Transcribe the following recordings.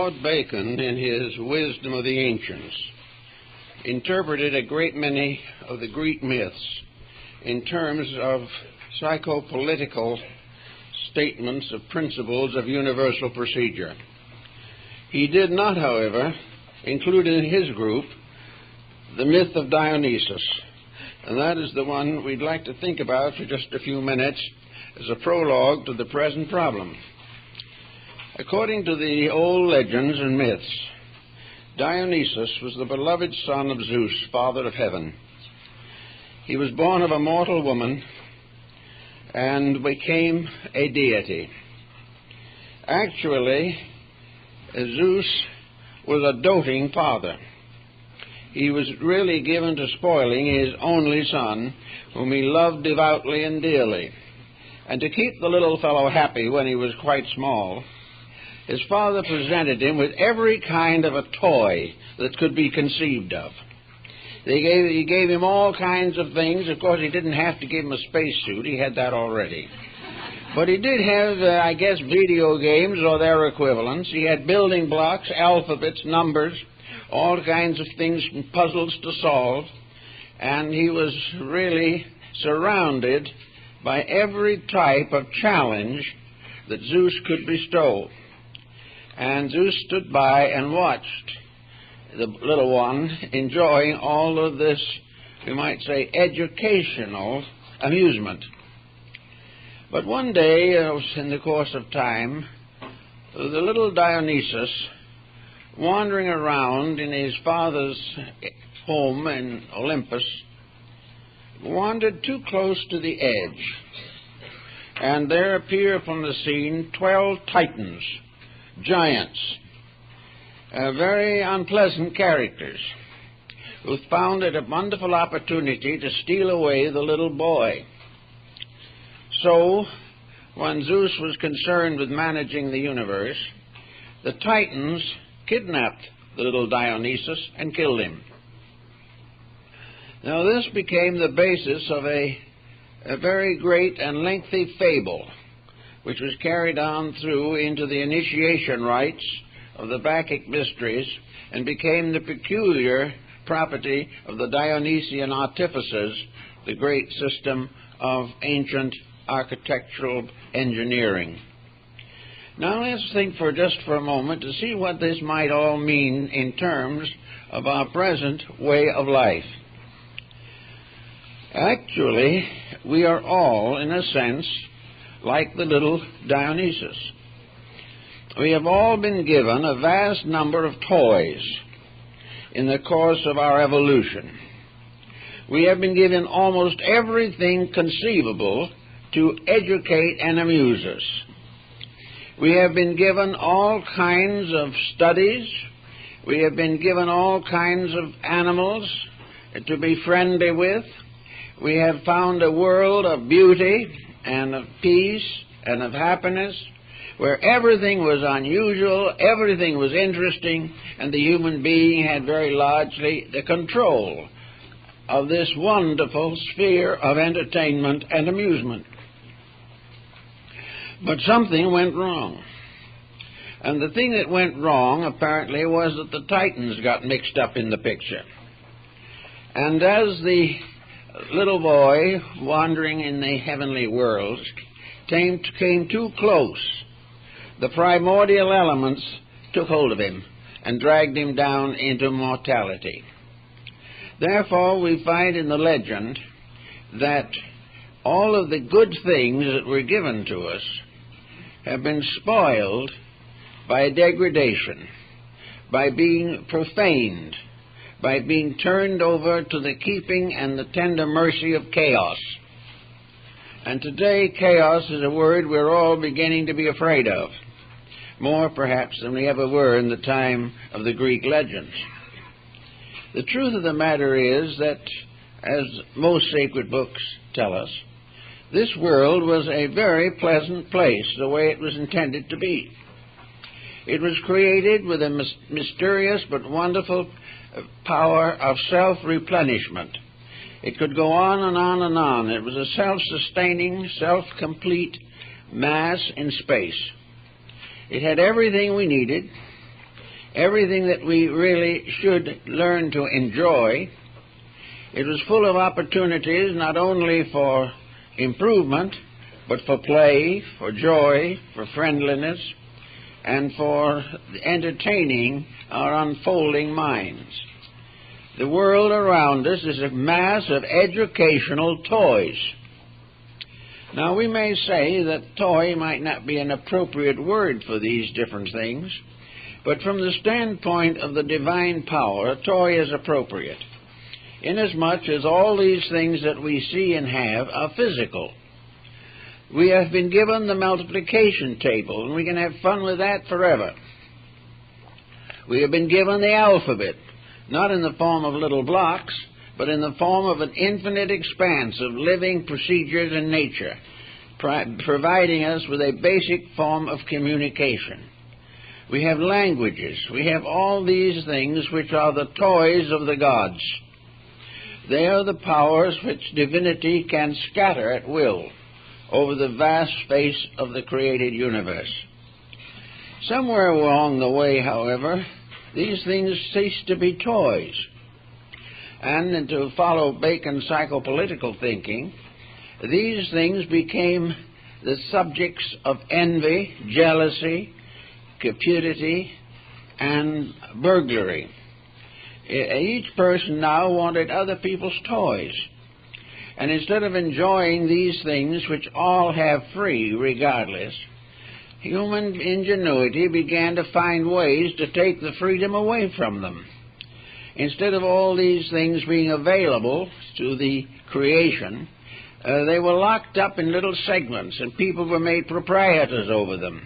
Lord Bacon, in his Wisdom of the Ancients, interpreted a great many of the Greek myths in terms of psychopolitical statements of principles of universal procedure. He did not, however, include in his group the myth of Dionysus, and that is the one we'd like to think about for just a few minutes as a prologue to the present problem. According to the old legends and myths, Dionysus was the beloved son of Zeus, father of heaven. He was born of a mortal woman and became a deity. Actually, Zeus was a doting father. He was really given to spoiling his only son, whom he loved devoutly and dearly. And to keep the little fellow happy when he was quite small, his father presented him with every kind of a toy that could be conceived of. He gave him all kinds of things. Of course, he didn't have to give him a spacesuit. He had that already. But he did have, I guess, video games or their equivalents. He had building blocks, alphabets, numbers, all kinds of things, puzzles to solve. And he was really surrounded by every type of challenge that Zeus could bestow. And Zeus stood by and watched the little one enjoying all of this, we might say, educational amusement. But one day, in the course of time, the little Dionysus, wandering around in his father's home in Olympus, wandered too close to the edge. And there appear upon the scene 12 Titans, giants, very unpleasant characters, who found it a wonderful opportunity to steal away the little boy. So, when Zeus was concerned with managing the universe, the Titans kidnapped the little Dionysus and killed him. Now, this became the basis of a very great and lengthy fable, which was carried on through into the initiation rites of the Bacchic mysteries and became the peculiar property of the Dionysian artificers, the great system of ancient architectural engineering. Now let's think just for a moment to see what this might all mean in terms of our present way of life. Actually, we are all, in a sense, like the little Dionysus. We have all been given a vast number of toys in the course of our evolution. We have been given almost everything conceivable to educate and amuse us. We have been given all kinds of studies. We have been given all kinds of animals to be friendly with. We have found a world of beauty and of peace and of happiness, where everything was unusual, everything was interesting, and the human being had very largely the control of this wonderful sphere of entertainment and amusement. But something went wrong. And the thing that went wrong, apparently, was that the Titans got mixed up in the picture. And as the little boy, wandering in the heavenly worlds, came too close, the primordial elements took hold of him and dragged him down into mortality. Therefore, we find in the legend that all of the good things that were given to us have been spoiled by degradation, by being profaned, by being turned over to the keeping and the tender mercy of chaos. And today, chaos is a word we're all beginning to be afraid of, more perhaps than we ever were in the time of the Greek legends. The truth of the matter is that, as most sacred books tell us, this world was a very pleasant place, the way it was intended to be. It was created with a mysterious but wonderful power of self-replenishment. It could go on and on and on. It was a self-sustaining, self-complete mass in space. It had everything we needed. everything that we really should learn to enjoy. It was full of opportunities not only for improvement, but for play, for joy, for friendliness, and for entertaining our unfolding minds. The world around us is a mass of educational toys. Now, we may say that toy might not be an appropriate word for these different things, but from the standpoint of the divine power, toy is appropriate, inasmuch as all these things that we see and have are physical. We have been given the multiplication table, and we can have fun with that forever. We have been given the alphabet, not in the form of little blocks, but in the form of an infinite expanse of living procedures in nature, providing us with a basic form of communication. We have languages. We have all these things which are the toys of the gods. They are the powers which divinity can scatter at will over the vast space of the created universe. Somewhere along the way, however, these things ceased to be toys. And to follow Bacon's psychopolitical thinking, these things became the subjects of envy, jealousy, cupidity, and burglary. Each person now wanted other people's toys. And instead of enjoying these things, which all have free regardless, human ingenuity began to find ways to take the freedom away from them. Instead of all these things being available to the creation, they were locked up in little segments, and people were made proprietors over them.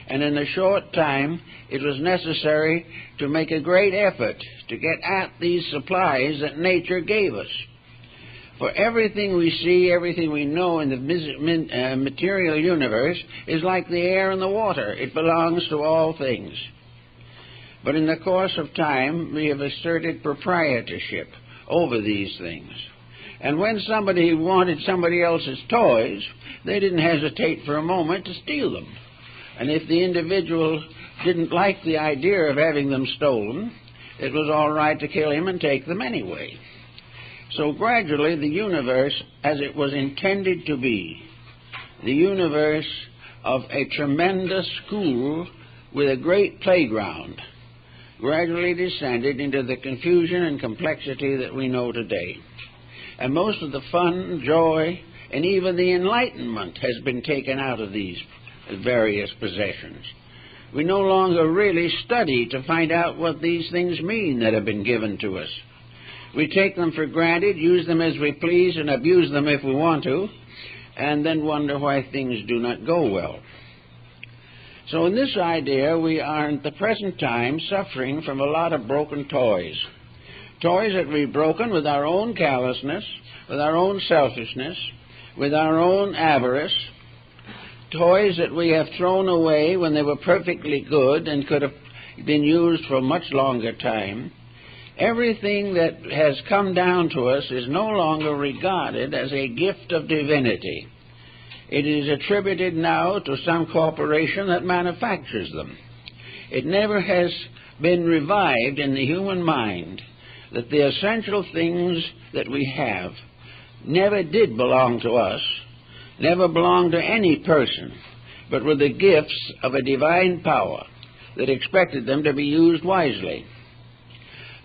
And in a short time, it was necessary to make a great effort to get at these supplies that nature gave us. For everything we see, everything we know in the material universe is like the air and the water. It belongs to all things. But in the course of time, we have asserted proprietorship over these things. And when somebody wanted somebody else's toys, they didn't hesitate for a moment to steal them. And if the individual didn't like the idea of having them stolen, it was all right to kill him and take them anyway. So gradually the universe, as it was intended to be, the universe of a tremendous school with a great playground, gradually descended into the confusion and complexity that we know today. And most of the fun, joy, and even the enlightenment has been taken out of these various possessions. We no longer really study to find out what these things mean that have been given to us. We take them for granted, use them as we please, and abuse them if we want to, and then wonder why things do not go well. So in this idea, we are at the present time suffering from a lot of broken toys. Toys that we've broken with our own callousness, with our own selfishness, with our own avarice. Toys that we have thrown away when they were perfectly good and could have been used for a much longer time. Everything that has come down to us is no longer regarded as a gift of divinity. It is attributed now to some corporation that manufactures them. It never has been revived in the human mind that the essential things that we have never did belong to us, never belonged to any person, but were the gifts of a divine power that expected them to be used wisely.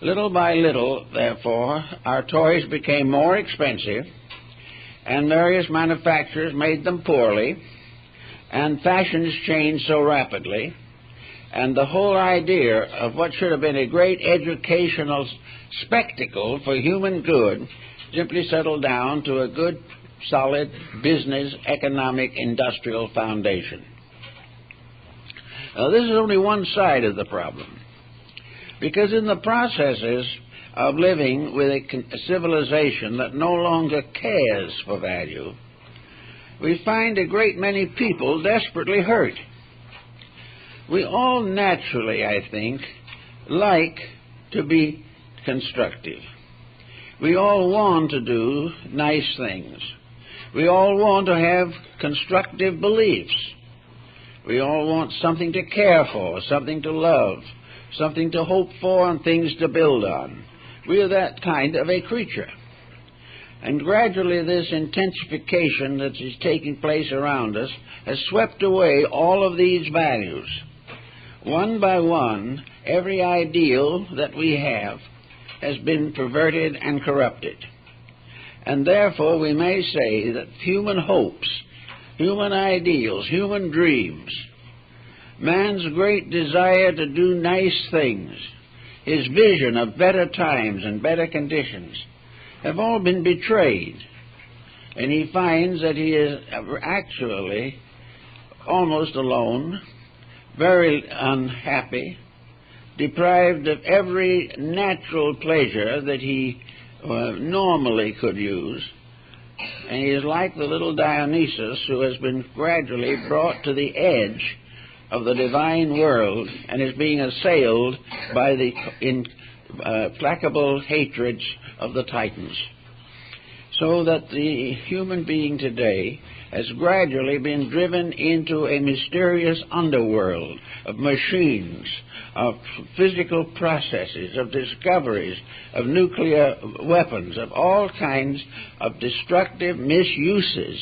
Little by little, therefore, our toys became more expensive, and various manufacturers made them poorly, and fashions changed so rapidly, and the whole idea of what should have been a great educational spectacle for human good simply settled down to a good, solid business, economic, industrial foundation. Now, this is only one side of the problem, because in the processes of living with a civilization that no longer cares for value, we find a great many people desperately hurt. We all naturally, I think, like to be constructive. We all want to do nice things. We all want to have constructive beliefs. We all want something to care for, something to love, something to hope for and things to build on. We are that kind of a creature. And gradually this intensification that is taking place around us has swept away all of these values. One by one, every ideal that we have has been perverted and corrupted. And therefore we may say that human hopes, human ideals, human dreams, man's great desire to do nice things, his vision of better times and better conditions, have all been betrayed. And he finds that he is actually almost alone, very unhappy, deprived of every natural pleasure that he normally could use. And he is like the little Dionysus who has been gradually brought to the edge of the divine world and is being assailed by the implacable hatreds of the Titans. So that the human being today has gradually been driven into a mysterious underworld of machines, of physical processes, of discoveries, of nuclear weapons, of all kinds of destructive misuses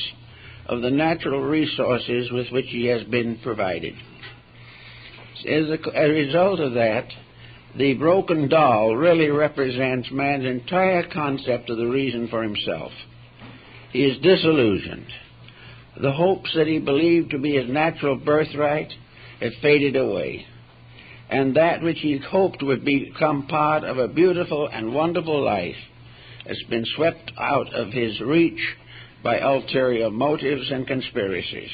of the natural resources with which he has been provided. As a result of that, the broken doll really represents man's entire concept of the reason for himself. He is disillusioned. The hopes that he believed to be his natural birthright have faded away. And that which he hoped would become part of a beautiful and wonderful life has been swept out of his reach by ulterior motives and conspiracies.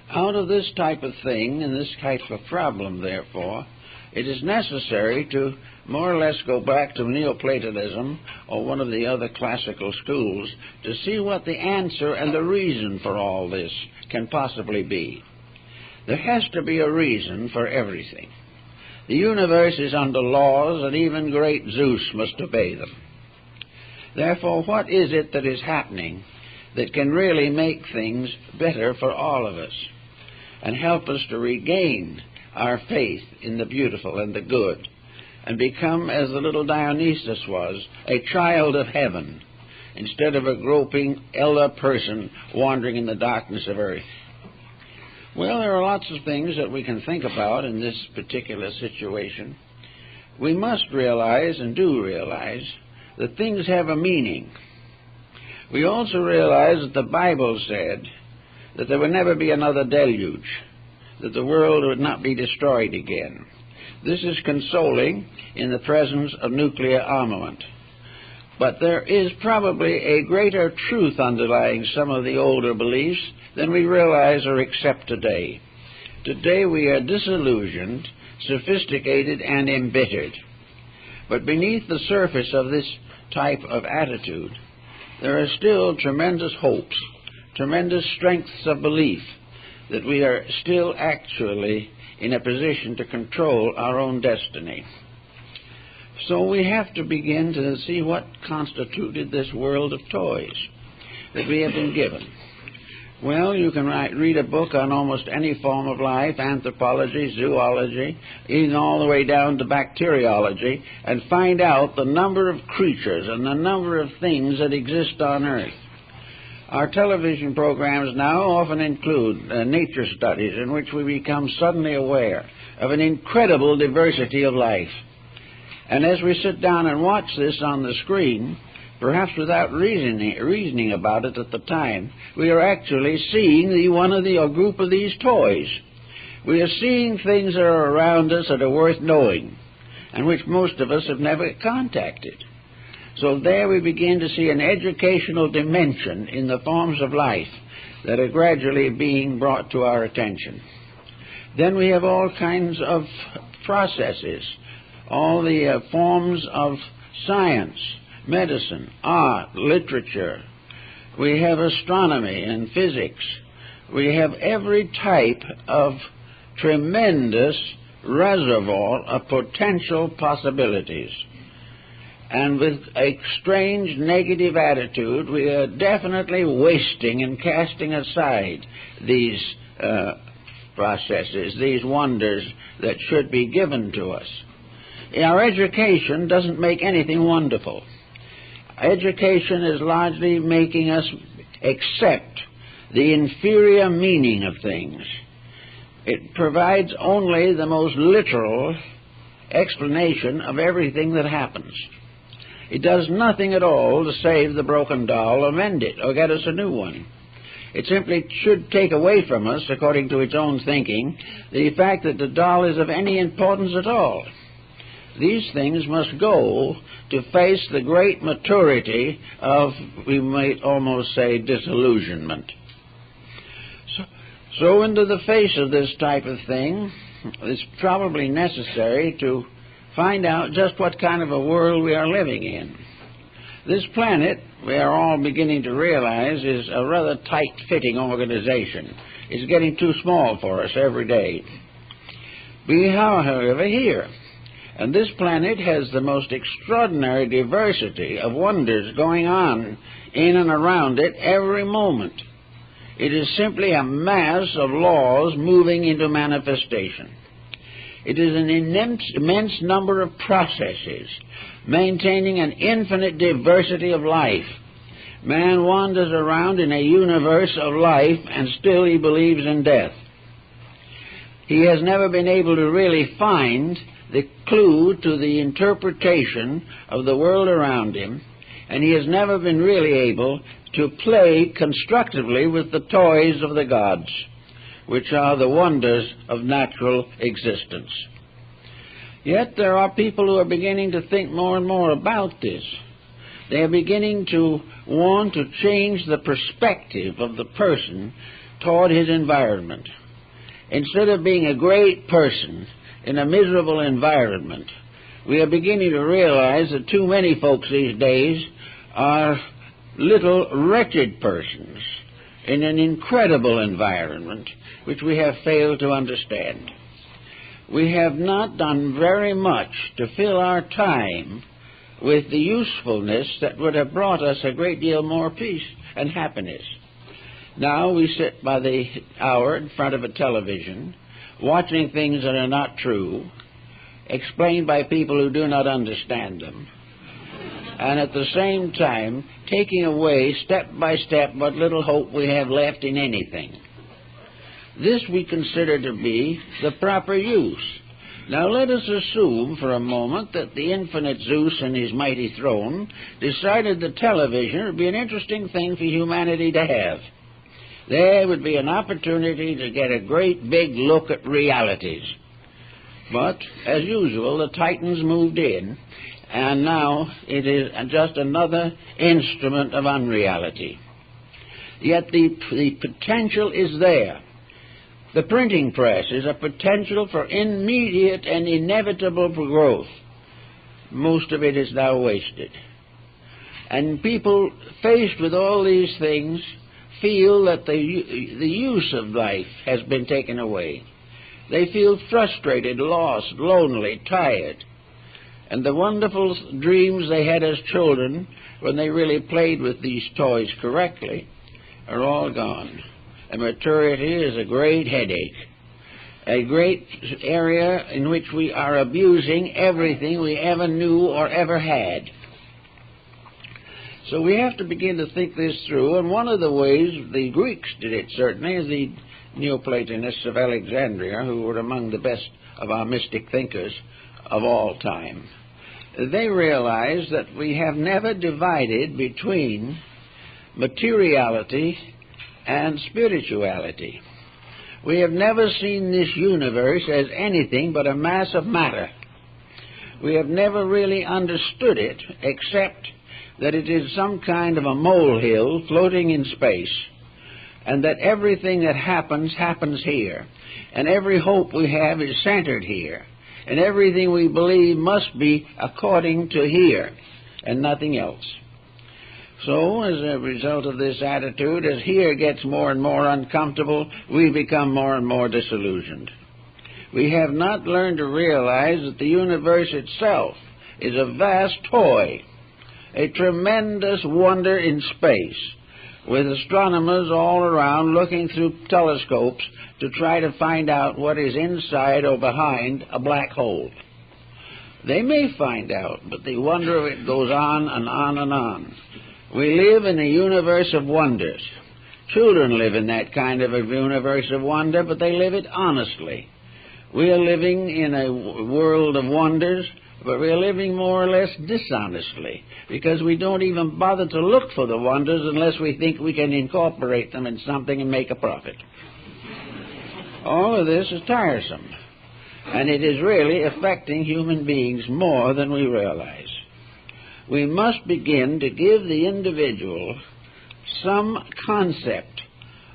Out of this type of thing and this type of problem, therefore, it is necessary to more or less go back to Neoplatonism or one of the other classical schools to see what the answer and the reason for all this can possibly be. There has to be a reason for everything. The universe is under laws, and even great Zeus must obey them. Therefore, what is it that is happening that can really make things better for all of us and help us to regain our faith in the beautiful and the good, and become, as the little Dionysus was, a child of heaven, instead of a groping elder person wandering in the darkness of earth? Well, there are lots of things that we can think about in this particular situation. We must realize, and do realize, that things have a meaning. We also realize that the Bible said that there would never be another deluge, that the world would not be destroyed again. This is consoling in the presence of nuclear armament. But there is probably a greater truth underlying some of the older beliefs than we realize or accept today. Today we are disillusioned, sophisticated, and embittered. But beneath the surface of this type of attitude, there are still tremendous hopes, tremendous strengths of belief that we are still actually in a position to control our own destiny. So we have to begin to see what constituted this world of toys that we have been given. Well, you can read a book on almost any form of life, anthropology, zoology, even all the way down to bacteriology, and find out the number of creatures and the number of things that exist on Earth. Our television programs now often include nature studies in which we become suddenly aware of an incredible diversity of life. And as we sit down and watch this on the screen, perhaps without reasoning about it at the time, we are actually seeing a group of these toys. We are seeing things that are around us that are worth knowing, and which most of us have never contacted. So there we begin to see an educational dimension in the forms of life that are gradually being brought to our attention. Then we have all kinds of processes, all the forms of science, medicine, art, literature. We have astronomy and physics. We have every type of tremendous reservoir of potential possibilities. And with a strange negative attitude, we are definitely wasting and casting aside these processes, these wonders that should be given to us. Our education doesn't make anything wonderful. Education is largely making us accept the inferior meaning of things. It provides only the most literal explanation of everything that happens. It does nothing at all to save the broken doll or mend it or get us a new one. It simply should take away from us, according to its own thinking, the fact that the doll is of any importance at all. These things must go to face the great maturity of, we might almost say, disillusionment. So into the face of this type of thing, it's probably necessary to find out just what kind of a world we are living in. This planet, we are all beginning to realize, is a rather tight-fitting organization. It's getting too small for us every day. We are, however, here. And this planet has the most extraordinary diversity of wonders going on in and around it every moment. It is simply a mass of laws moving into manifestation. It is an immense number of processes maintaining an infinite diversity of life. Man wanders around in a universe of life and still he believes in death. He has never been able to really find the clue to the interpretation of the world around him, and he has never been really able to play constructively with the toys of the gods, which are the wonders of natural existence. Yet there are people who are beginning to think more and more about this. They are beginning to want to change the perspective of the person toward his environment. Instead of being a great person in a miserable environment, we are beginning to realize that too many folks these days are little wretched persons in an incredible environment which we have failed to understand. We have not done very much to fill our time with the usefulness that would have brought us a great deal more peace and happiness. Now we sit by the hour in front of a television, watching things that are not true, explained by people who do not understand them, and at the same time taking away step by step what little hope we have left in anything. This we consider to be the proper use. Now let us assume for a moment that the infinite Zeus and his mighty throne decided that television would be an interesting thing for humanity to have. There would be an opportunity to get a great big look at realities. But, as usual, the Titans moved in, and now it is just another instrument of unreality. Yet the potential is there. The printing press is a potential for immediate and inevitable growth. Most of it is now wasted. And people faced with all these things feel that the use of life has been taken away. They feel frustrated, lost, lonely, tired. And the wonderful dreams they had as children, when they really played with these toys correctly, are all gone. And maturity is a great headache, a great area in which we are abusing everything we ever knew or ever had. So we have to begin to think this through, and one of the ways the Greeks did it, certainly, is the Neoplatonists of Alexandria, who were among the best of our mystic thinkers of all time. They realized that we have never divided between materiality and spirituality. We have never seen this universe as anything but a mass of matter. We have never really understood it except that it is some kind of a molehill floating in space, and that everything that happens here, and every hope we have is centered here, and everything we believe must be according to here, and nothing else. So, as a result of this attitude, as here gets more and more uncomfortable, we become more and more disillusioned. We have not learned to realize that the universe itself is a vast toy, a tremendous wonder in space, with astronomers all around looking through telescopes to try to find out what is inside or behind a black hole. They may find out, but the wonder of it goes on and on and on. We live in a universe of wonders. Children live in that kind of a universe of wonder, but they live it honestly. We are living in a world of wonders, but we are living more or less dishonestly, because we don't even bother to look for the wonders unless we think we can incorporate them in something and make a profit. All of this is tiresome, and it is really affecting human beings more than we realize. We must begin to give the individual some concept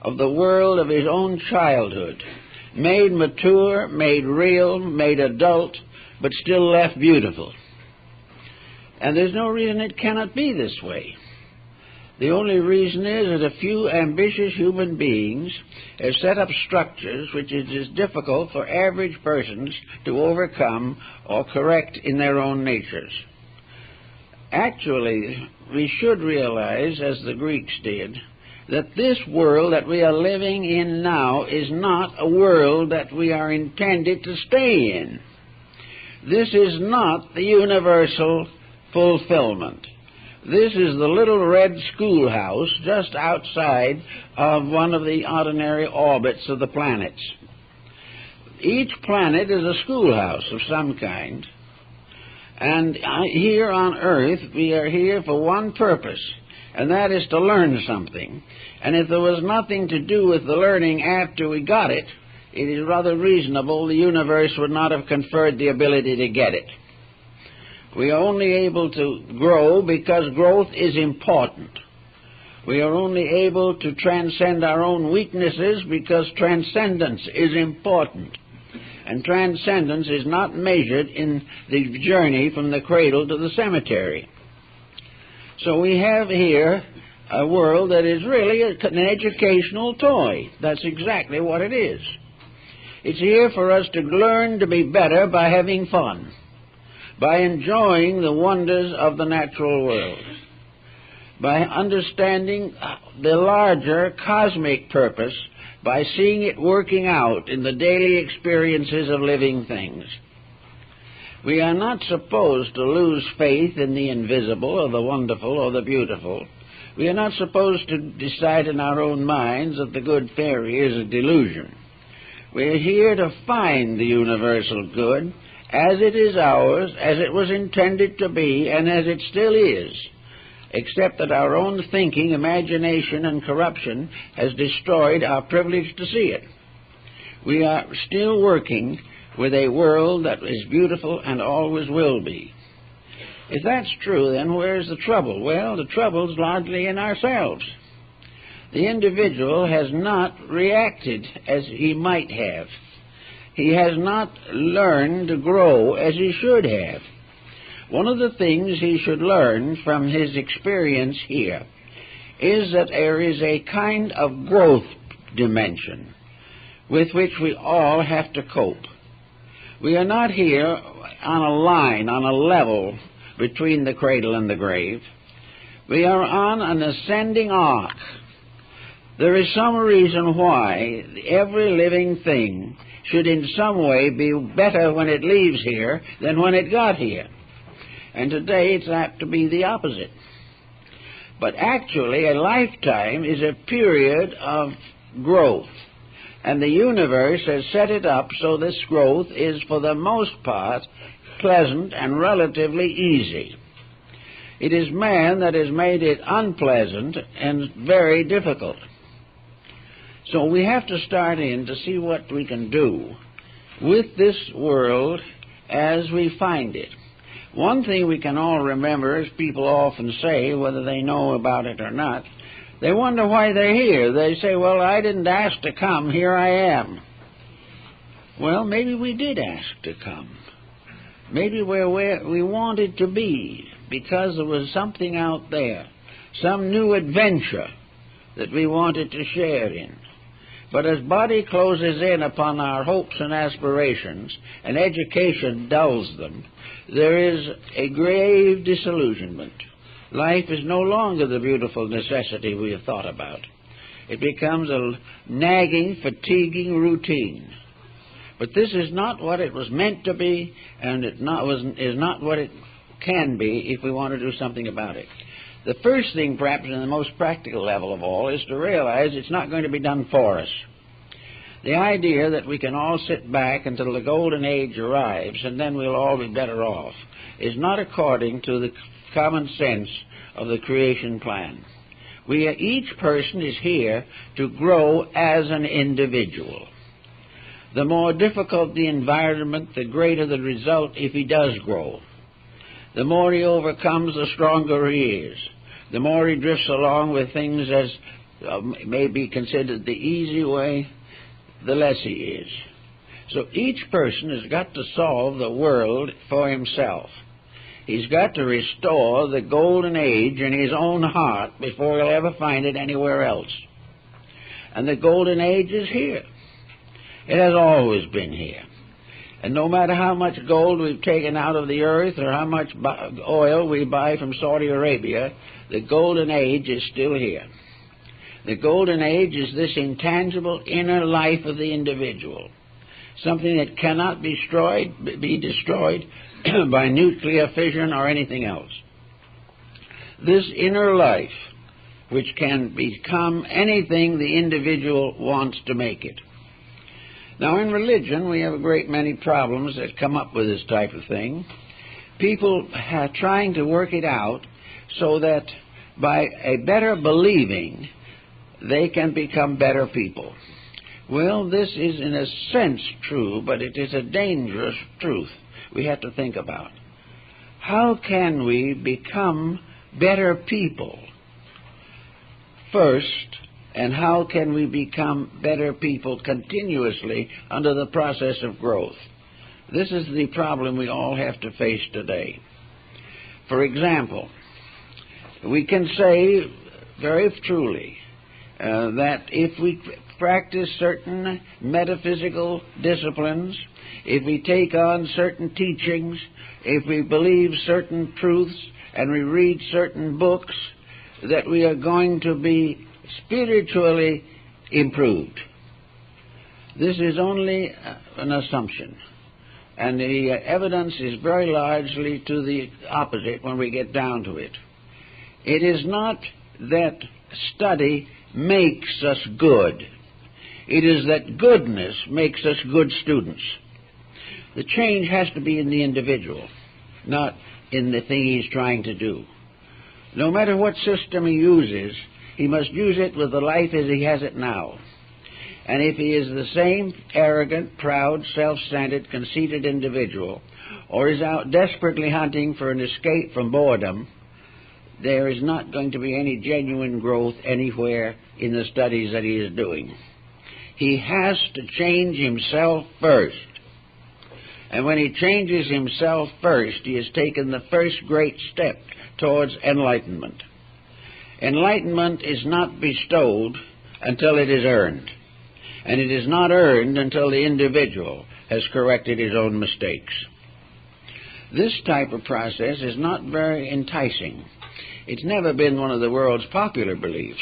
of the world of his own childhood, made mature, made real, made adult, but still left beautiful. And there's no reason it cannot be this way. The only reason is that a few ambitious human beings have set up structures which it is difficult for average persons to overcome or correct in their own natures. Actually, we should realize, as the Greeks did, that this world that we are living in now is not a world that we are intended to stay in. This is not the universal fulfillment. This is the little red schoolhouse just outside of one of the ordinary orbits of the planets. Each planet is a schoolhouse of some kind. And here on Earth, we are here for one purpose, and that is to learn something. And if there was nothing to do with the learning after we got it, it is rather reasonable the universe would not have conferred the ability to get it. We are only able to grow because growth is important. We are only able to transcend our own weaknesses because transcendence is important. And transcendence is not measured in the journey from the cradle to the cemetery. So we have here a world that is really an educational toy. That's exactly what it is. It's here for us to learn to be better by having fun, by enjoying the wonders of the natural world, by understanding the larger cosmic purpose, by seeing it working out in the daily experiences of living things. We are not supposed to lose faith in the invisible or the wonderful or the beautiful. We are not supposed to decide in our own minds that the good fairy is a delusion. We are here to find the universal good as it is ours, as it was intended to be, and as it still is, except that our own thinking, imagination, and corruption has destroyed our privilege to see it. We are still working with a world that is beautiful and always will be. If that's true, then where's the trouble? Well, the trouble's largely in ourselves. The individual has not reacted as he might have. He has not learned to grow as he should have. One of the things he should learn from his experience here is that there is a kind of growth dimension with which we all have to cope. We are not here on a line, on a level between the cradle and the grave. We are on an ascending arc. There is some reason why every living thing should in some way be better when it leaves here than when it got here. And today it's apt to be the opposite. But actually, a lifetime is a period of growth. And the universe has set it up so this growth is, for the most part, pleasant and relatively easy. It is man that has made it unpleasant and very difficult. So we have to start in to see what we can do with this world as we find it. One thing we can all remember, as people often say, whether they know about it or not, they wonder why they're here. They say, well, I didn't ask to come, here I am. Well, maybe we did ask to come. Maybe we're where we wanted to be because there was something out there, some new adventure that we wanted to share in. But as body closes in upon our hopes and aspirations, and education dulls them, there is a grave disillusionment. Life is no longer the beautiful necessity we have thought about. It becomes a nagging, fatiguing routine. But this is not what it was meant to be, and is not what it can be if we want to do something about it. The first thing, perhaps, in the most practical level of all, is to realize it's not going to be done for us. The idea that we can all sit back until the golden age arrives and then we'll all be better off is not according to the common sense of the creation plan. Each person is here to grow as an individual. The more difficult the environment, the greater the result if he does grow. The more he overcomes, the stronger he is. The more he drifts along with things as may be considered the easy way, the less he is. So each person has got to solve the world for himself. He's got to restore the golden age in his own heart before he'll ever find it anywhere else. And the golden age is here. It has always been here. And no matter how much gold we've taken out of the earth or how much oil we buy from Saudi Arabia, the golden age is still here. The golden age is this intangible inner life of the individual, something that cannot be destroyed by nuclear fission or anything else. This inner life, which can become anything the individual wants to make it. Now, in religion, we have a great many problems that come up with this type of thing. People are trying to work it out so that by a better believing, they can become better people. Well, this is in a sense true, but it is a dangerous truth we have to think about. How can we become better people first, and how can we become better people continuously under the process of growth? This is the problem we all have to face today. For example, we can say very truly that if we practice certain metaphysical disciplines, if we take on certain teachings, if we believe certain truths, and we read certain books, that we are going to be spiritually improved. This is only an assumption, and the evidence is very largely to the opposite when we get down to it. It is not that study makes us good. It is that goodness makes us good students. The change has to be in the individual, not in the thing he's trying to do. No matter what system he uses, he must use it with the life as he has it now. And if he is the same arrogant, proud, self-centered, conceited individual, or is out desperately hunting for an escape from boredom, there is not going to be any genuine growth anywhere in the studies that he is doing. He has to change himself first. And when he changes himself first, he has taken the first great step towards enlightenment. Enlightenment is not bestowed until it is earned. And it is not earned until the individual has corrected his own mistakes. This type of process is not very enticing. It's never been one of the world's popular beliefs,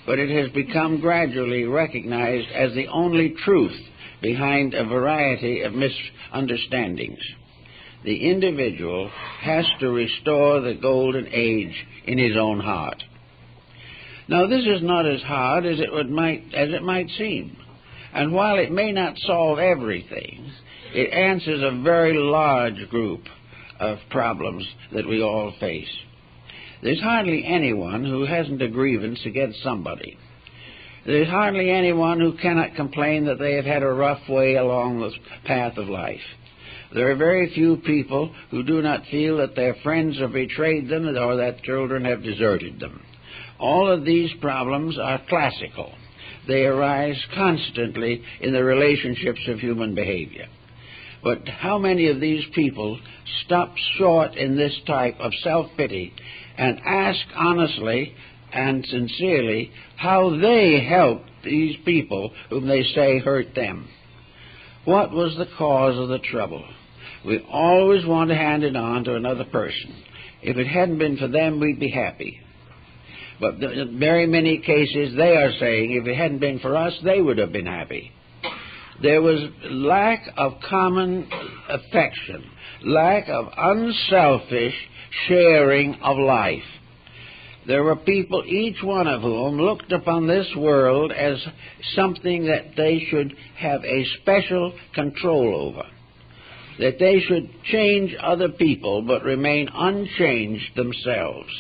but it has become gradually recognized as the only truth behind a variety of misunderstandings. The individual has to restore the golden age in his own heart. Now, this is not as hard as it might seem. And while it may not solve everything, it answers a very large group of problems that we all face. There's hardly anyone who hasn't a grievance against somebody. There's hardly anyone who cannot complain that they have had a rough way along the path of life. There are very few people who do not feel that their friends have betrayed them or that children have deserted them. All of these problems are classical. They arise constantly in the relationships of human behavior. But how many of these people stop short in this type of self-pity and ask honestly and sincerely how they helped these people whom they say hurt them? What was the cause of the trouble? We always want to hand it on to another person. If it hadn't been for them, we'd be happy. But in very many cases, they are saying if it hadn't been for us, they would have been happy. There was lack of common affection, lack of unselfish sharing of life. There were people, each one of whom looked upon this world as something that they should have a special control over, that they should change other people but remain unchanged themselves,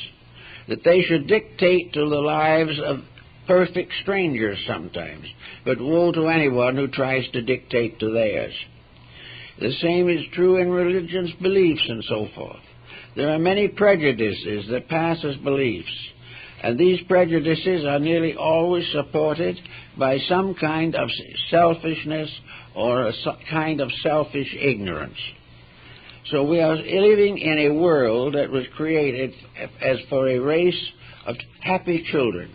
that they should dictate to the lives of perfect strangers sometimes, but woe to anyone who tries to dictate to theirs. The same is true in religious beliefs and so forth. There are many prejudices that pass as beliefs, and these prejudices are nearly always supported by some kind of selfishness or a kind of selfish ignorance. So we are living in a world that was created as for a race of happy children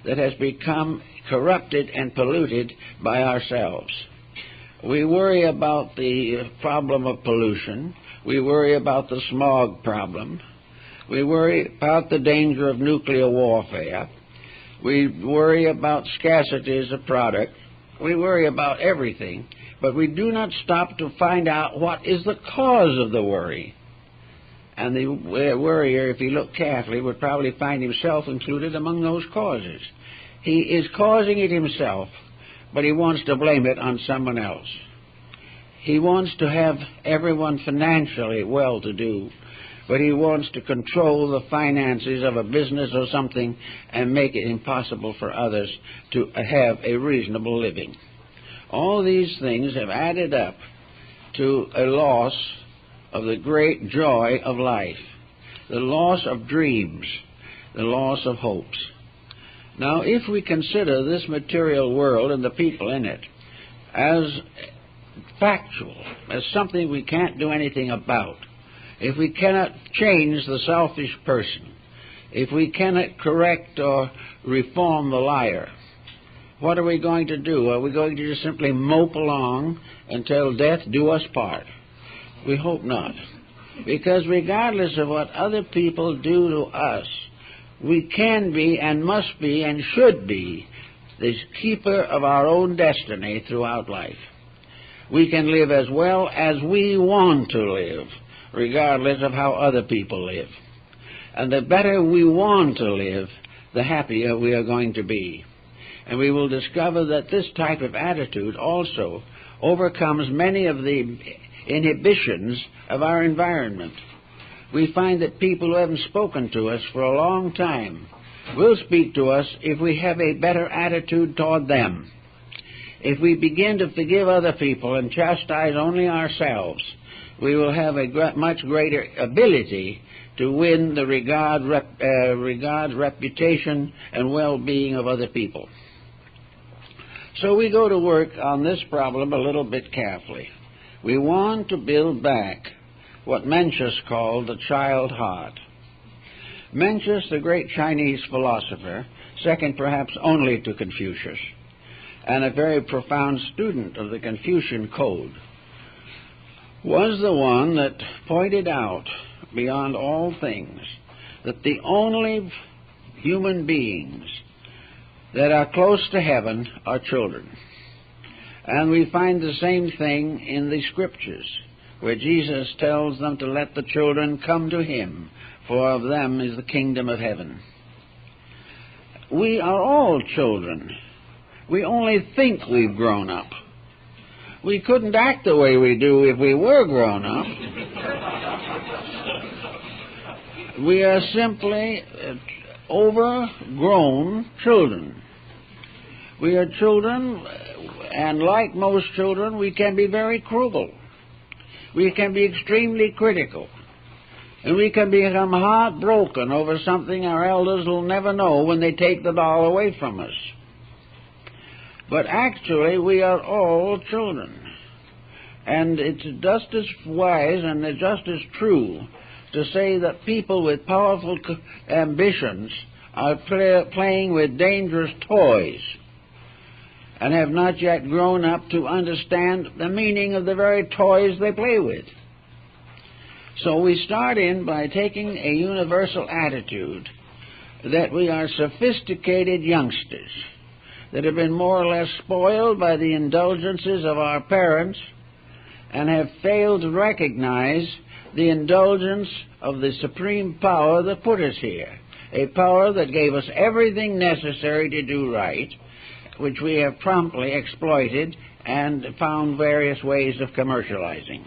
that has become corrupted and polluted by ourselves. We worry about the problem of pollution. We worry about the smog problem. We worry about the danger of nuclear warfare. We worry about scarcities of product. We worry about everything, but we do not stop to find out what is the cause of the worry. And the worrier, if he looked carefully, would probably find himself included among those causes. He is causing it himself, but he wants to blame it on someone else. He wants to have everyone financially well-to-do, but he wants to control the finances of a business or something and make it impossible for others to have a reasonable living. All these things have added up to a loss of the great joy of life, the loss of dreams, the loss of hopes. Now, if we consider this material world and the people in it as factual, as something we can't do anything about, if we cannot change the selfish person, if we cannot correct or reform the liar, what are we going to do? Are we going to just simply mope along until death do us part? We hope not. Because regardless of what other people do to us, we can be and must be and should be the keeper of our own destiny throughout life. We can live as well as we want to live, regardless of how other people live. And the better we want to live, the happier we are going to be. And we will discover that this type of attitude also overcomes many of the inhibitions of our environment. We find that people who haven't spoken to us for a long time will speak to us if we have a better attitude toward them. If we begin to forgive other people and chastise only ourselves, we will have a much greater ability to win the regard, reputation, and well-being of other people. So we go to work on this problem a little bit carefully. We want to build back what Mencius called the child heart. Mencius, the great Chinese philosopher, second perhaps only to Confucius, and a very profound student of the Confucian code, was the one that pointed out, beyond all things, that the only human beings that are close to heaven are children. And we find the same thing in the Scriptures, where Jesus tells them to let the children come to him, for of them is the kingdom of heaven. We are all children. We only think we've grown up. We couldn't act the way we do if we were grown up. We are simply overgrown children. We are children, and like most children, we can be very cruel. We can be extremely critical. And we can become heartbroken over something our elders will never know when they take the doll away from us. But actually, we are all children. And it's just as wise and just as true to say that people with powerful ambitions are playing with dangerous toys and have not yet grown up to understand the meaning of the very toys they play with. So we start in by taking a universal attitude that we are sophisticated youngsters that have been more or less spoiled by the indulgences of our parents and have failed to recognize the indulgence of the supreme power that put us here, a power that gave us everything necessary to do right, which we have promptly exploited and found various ways of commercializing.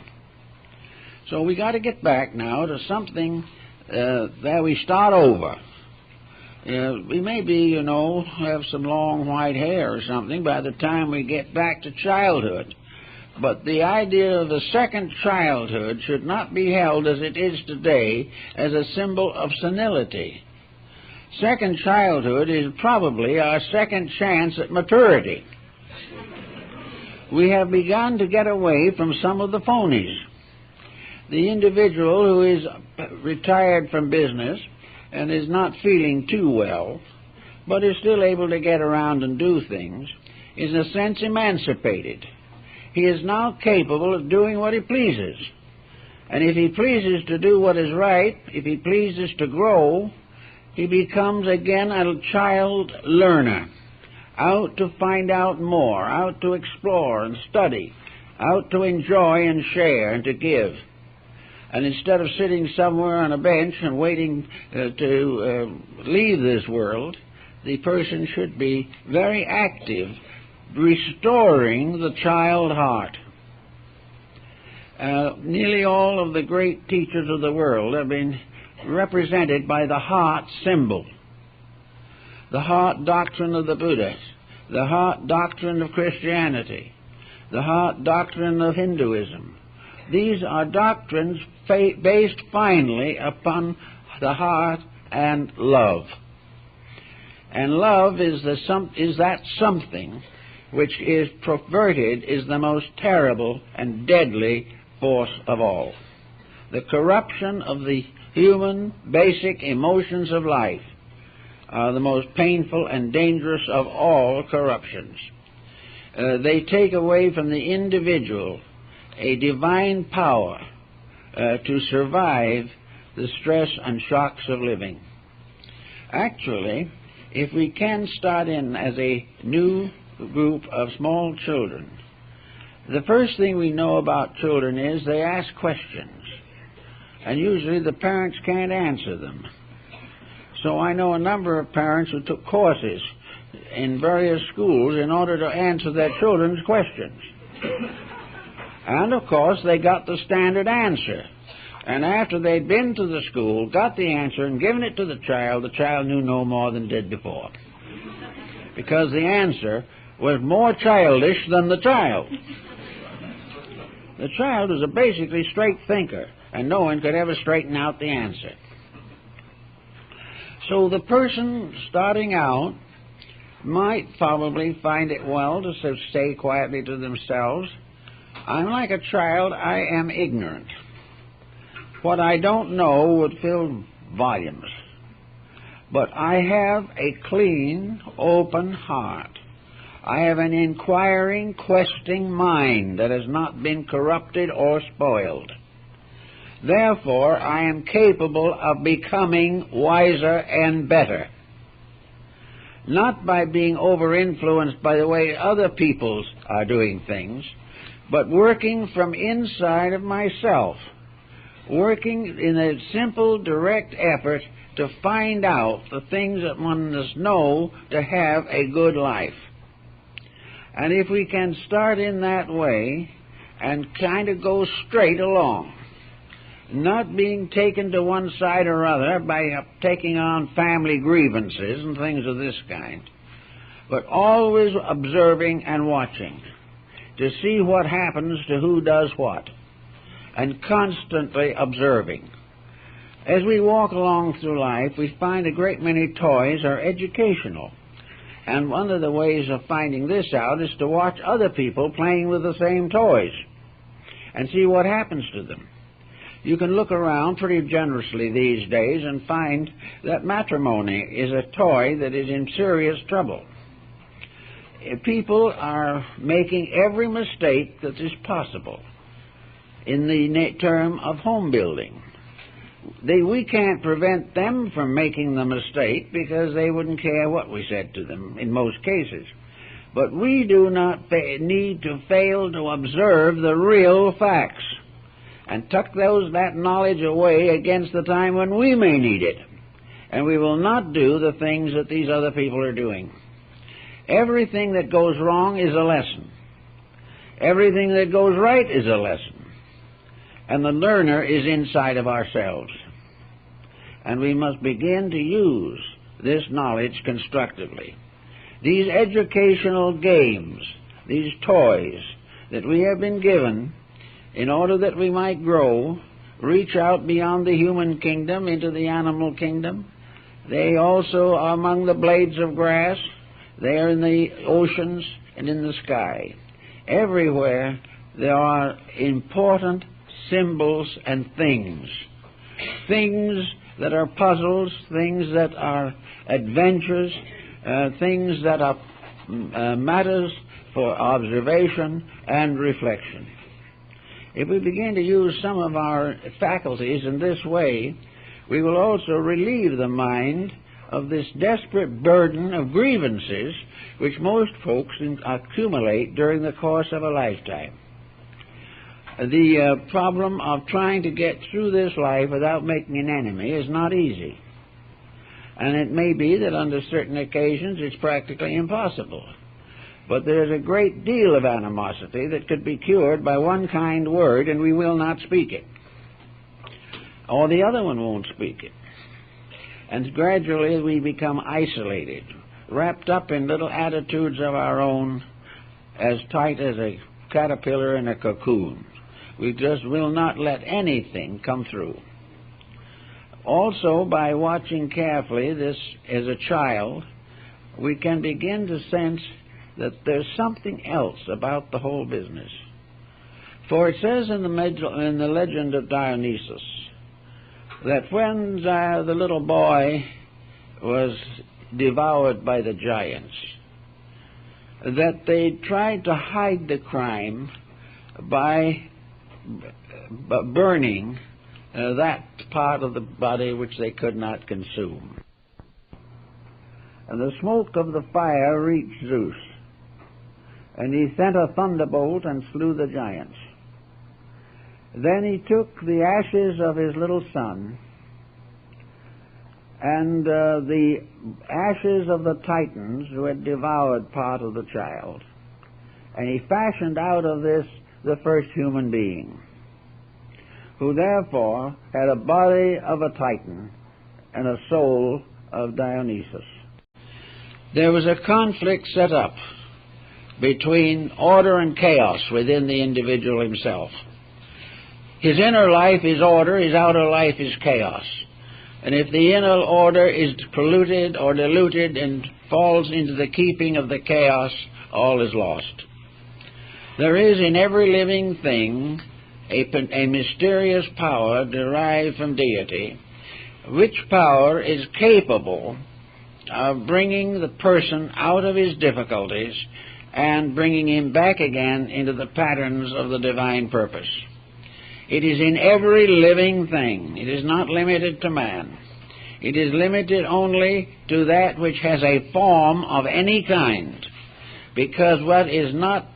So we got to get back now to something that we start over. We maybe, have some long white hair or something by the time we get back to childhood. But the idea of a second childhood should not be held as it is today as a symbol of senility. Second childhood is probably our second chance at maturity. We have begun to get away from some of the phonies. The individual who is retired from business and is not feeling too well, but is still able to get around and do things, is in a sense emancipated. He is now capable of doing what he pleases. And if he pleases to do what is right, if he pleases to grow, he becomes again a child learner, out to find out more, out to explore and study, out to enjoy and share and to give. And instead of sitting somewhere on a bench and waiting to leave this world, the person should be very active, restoring the child heart. Nearly all of the great teachers of the world have been represented by the heart symbol. The heart doctrine of the Buddha, the heart doctrine of Christianity, the heart doctrine of Hinduism. These are doctrines based finally upon the heart and love. And love is that something which is perverted, is the most terrible and deadly force of all. The corruption of the human basic emotions of life are the most painful and dangerous of all corruptions. They take away from the individual a divine power to survive the stress and shocks of living. Actually, if we can start in as a new group of small children, the first thing we know about children is they ask questions, and usually the parents can't answer them. So I know a number of parents who took courses in various schools in order to answer their children's questions. And, of course, they got the standard answer. And after they'd been to the school, got the answer, and given it to the child knew no more than did before. Because the answer was more childish than the child. The child was a basically straight thinker, and no one could ever straighten out the answer. So the person starting out might probably find it well to say quietly to themselves, I'm like a child, I am ignorant. What I don't know would fill volumes. But I have a clean, open heart. I have an inquiring, questing mind that has not been corrupted or spoiled. Therefore, I am capable of becoming wiser and better. Not by being over-influenced by the way other people are doing things, but working from inside of myself, working in a simple, direct effort to find out the things that one must know to have a good life. And if we can start in that way and kind of go straight along, not being taken to one side or other by taking on family grievances and things of this kind, but always observing and watching to see what happens to who does what, and constantly observing. As we walk along through life, we find a great many toys are educational. And one of the ways of finding this out is to watch other people playing with the same toys and see what happens to them. You can look around pretty generously these days and find that matrimony is a toy that is in serious trouble. People are making every mistake that is possible in the term of home building. We can't prevent them from making the mistake because they wouldn't care what we said to them in most cases. But we do not need to fail to observe the real facts and tuck that knowledge away against the time when we may need it. And we will not do the things that these other people are doing. Everything that goes wrong is a lesson. Everything that goes right is a lesson. And the learner is inside of ourselves. And we must begin to use this knowledge constructively. These educational games, these toys that we have been given in order that we might grow, reach out beyond the human kingdom into the animal kingdom. They also are among the blades of grass. They are in the oceans and in the sky. Everywhere there are important symbols and things. Things that are puzzles, things that are adventures, things that are matters for observation and reflection. If we begin to use some of our faculties in this way, we will also relieve the mind of this desperate burden of grievances which most folks accumulate during the course of a lifetime. The problem of trying to get through this life without making an enemy is not easy. And it may be that under certain occasions it's practically impossible. But there's a great deal of animosity that could be cured by one kind word, and we will not speak it. Or the other one won't speak it. And gradually we become isolated, wrapped up in little attitudes of our own, as tight as a caterpillar in a cocoon. We just will not let anything come through. Also, by watching carefully this as a child, we can begin to sense that there's something else about the whole business. For it says in the legend of Dionysus that when the little boy was devoured by the giants, that they tried to hide the crime by burning that part of the body which they could not consume. And the smoke of the fire reached Zeus, and he sent a thunderbolt and slew the giants. Then he took the ashes of his little son and the ashes of the Titans who had devoured part of the child, and he fashioned out of this the first human being, who therefore had a body of a Titan and a soul of Dionysus. There was a conflict set up between order and chaos within the individual himself. His inner life is order, his outer life is chaos. And if the inner order is polluted or diluted and falls into the keeping of the chaos, all is lost. There is in every living thing a mysterious power derived from deity, which power is capable of bringing the person out of his difficulties and bringing him back again into the patterns of the divine purpose. It is in every living thing. It is not limited to man. It is limited only to that which has a form of any kind, because what is not,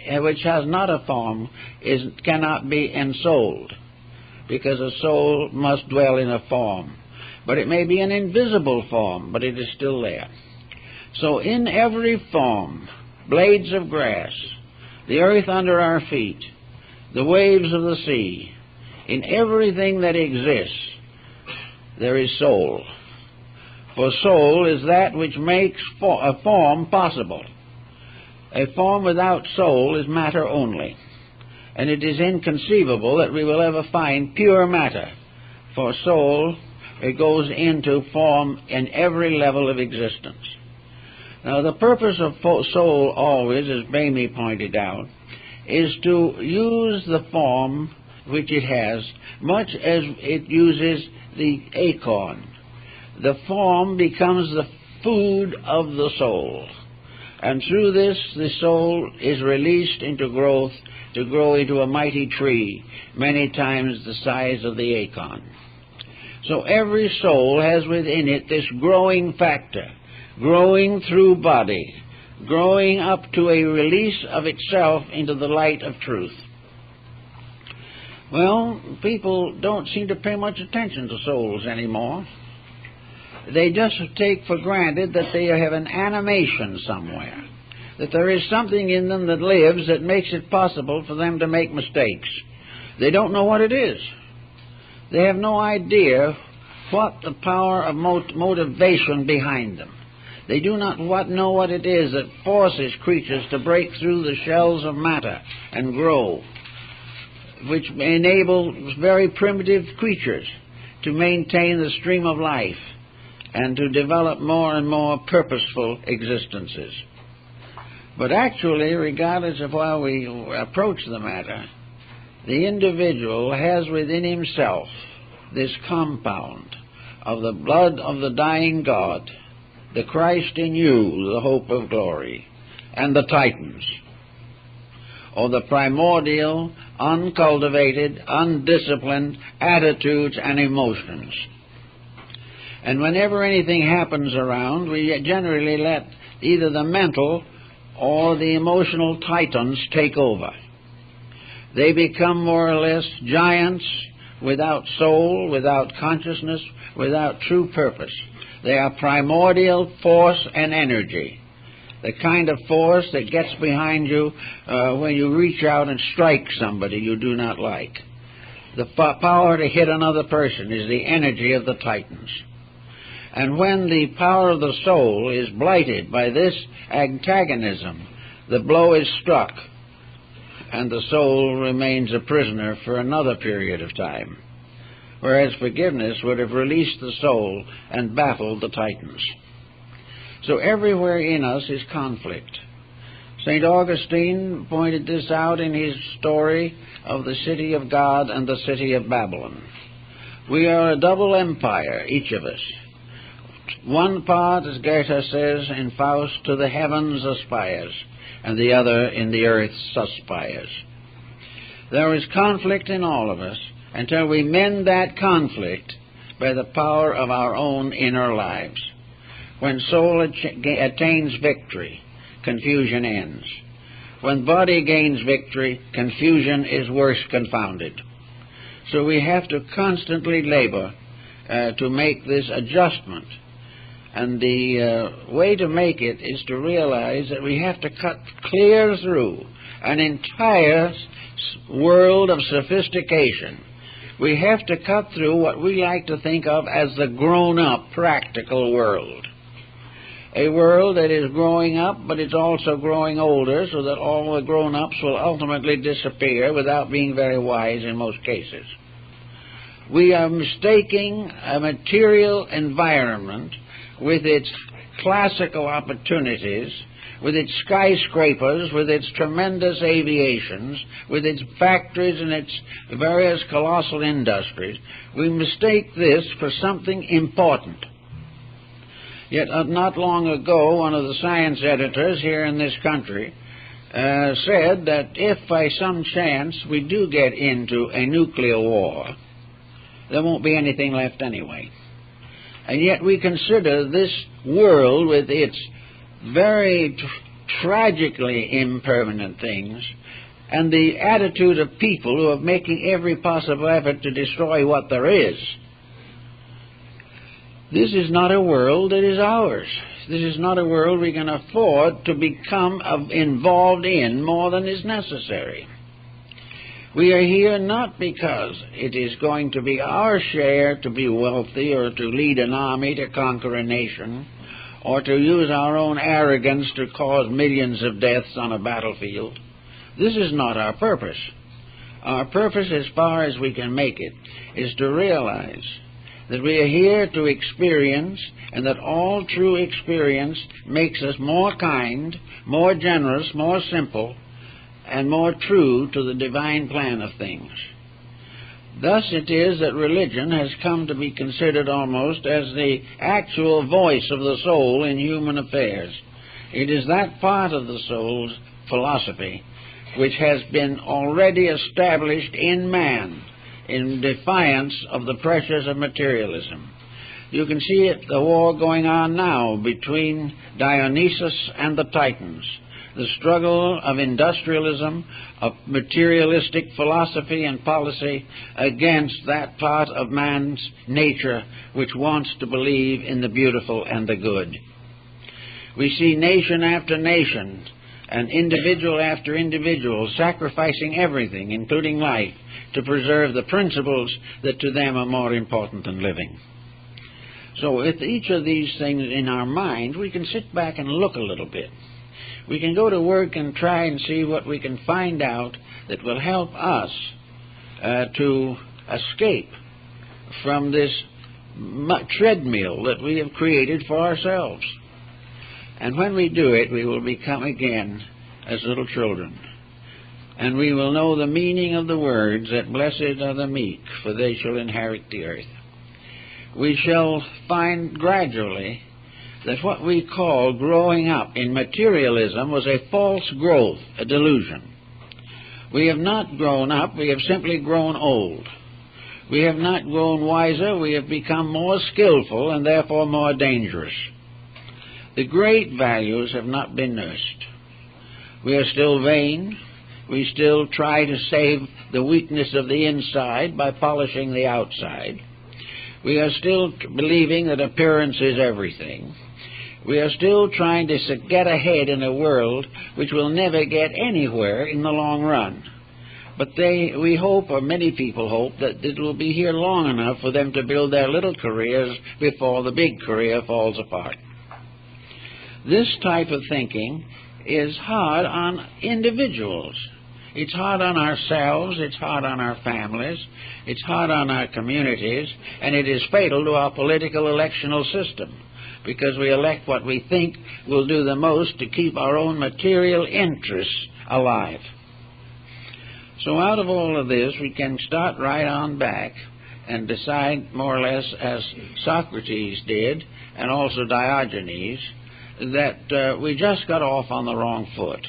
which has not a form, cannot be ensouled, because a soul must dwell in a form. But it may be an invisible form, but it is still there. So in every form, blades of grass, the earth under our feet, the waves of the sea, in everything that exists, there is soul. For soul is that which makes a form possible. A form without soul is matter only, and it is inconceivable that we will ever find pure matter. For soul, it goes into form in every level of existence. Now, the purpose of soul always, as Bamey pointed out, is to use the form which it has, much as it uses the acorn. The form becomes the food of the soul, and through this the soul is released into growth to grow into a mighty tree, many times the size of the acorn. So every soul has within it this growing factor, growing through body, growing up to a release of itself into the light of truth. Well, people don't seem to pay much attention to souls anymore. They just take for granted that they have an animation somewhere, that there is something in them that lives that makes it possible for them to make mistakes. They don't know what it is. They have no idea what the power of motivation behind them. They do not know what it is that forces creatures to break through the shells of matter and grow, which enable very primitive creatures to maintain the stream of life and to develop more and more purposeful existences. But actually, regardless of how we approach the matter, the individual has within himself this compound of the blood of the dying God, the Christ in you, the hope of glory, and the Titans, or the primordial, uncultivated, undisciplined attitudes and emotions. And whenever anything happens around, we generally let either the mental or the emotional Titans take over. They become more or less giants without soul, without consciousness, without true purpose. They are primordial force and energy, the kind of force that gets behind you when you reach out and strike somebody you do not like. The power to hit another person is the energy of the Titans. And when the power of the soul is blighted by this antagonism, the blow is struck, and the soul remains a prisoner for another period of time, whereas forgiveness would have released the soul and baffled the Titans. So everywhere in us is conflict. St. Augustine pointed this out in his story of the city of God and the city of Babylon. We are a double empire, each of us. One part, as Goethe says in Faust, to the heavens aspires, and the other in the earth suspires. There is conflict in all of us until we mend that conflict by the power of our own inner lives. When soul attains victory, confusion ends. When body gains victory, confusion is worse confounded. So we have to constantly labor to make this adjustment. And the way to make it is to realize that we have to cut clear through an entire world of sophistication. We have to cut through what we like to think of as the grown-up, practical world. A world that is growing up, but it's also growing older, so that all the grown-ups will ultimately disappear without being very wise in most cases. We are mistaking a material environment with its classical opportunities, with its skyscrapers, with its tremendous aviations, with its factories and its various colossal industries. We mistake this for something important. Yet not long ago, one of the science editors here in this country said that if by some chance we do get into a nuclear war, there won't be anything left anyway. And yet we consider this world with its very tragically impermanent things and the attitude of people who are making every possible effort to destroy what there is. This is not a world that is ours. This is not a world we can afford to become involved in more than is necessary. We are here not because it is going to be our share to be wealthy or to lead an army to conquer a nation or to use our own arrogance to cause millions of deaths on a battlefield. This is not our purpose. Our purpose, as far as we can make it, is to realize that we are here to experience, and that all true experience makes us more kind, more generous, more simple, and more true to the divine plan of things. Thus it is that religion has come to be considered almost as the actual voice of the soul in human affairs. It is that part of the soul's philosophy which has been already established in man in defiance of the pressures of materialism. You can see it, the war going on now between Dionysus and the Titans, the struggle of industrialism, of materialistic philosophy and policy against that part of man's nature which wants to believe in the beautiful and the good. We see nation after nation and individual after individual sacrificing everything, including life, to preserve the principles that to them are more important than living. So with each of these things in our mind, we can sit back and look a little bit. We can go to work and try and see what we can find out that will help us to escape from this treadmill that we have created for ourselves. And when we do it, we will become again as little children. And we will know the meaning of the words that blessed are the meek, for they shall inherit the earth. We shall find gradually that what we call growing up in materialism was a false growth, a delusion. We have not grown up, we have simply grown old. We have not grown wiser, we have become more skillful and therefore more dangerous. The great values have not been nursed. We are still vain. We still try to save the weakness of the inside by polishing the outside. We are still believing that appearance is everything. We are still trying to get ahead in a world which will never get anywhere in the long run. But we hope, or many people hope, that it will be here long enough for them to build their little careers before the big career falls apart. This type of thinking is hard on individuals. It's hard on ourselves, it's hard on our families, it's hard on our communities, and it is fatal to our political electional system, because we elect what we think will do the most to keep our own material interests alive. So out of all of this, we can start right on back and decide more or less, as Socrates did, and also Diogenes, that we just got off on the wrong foot.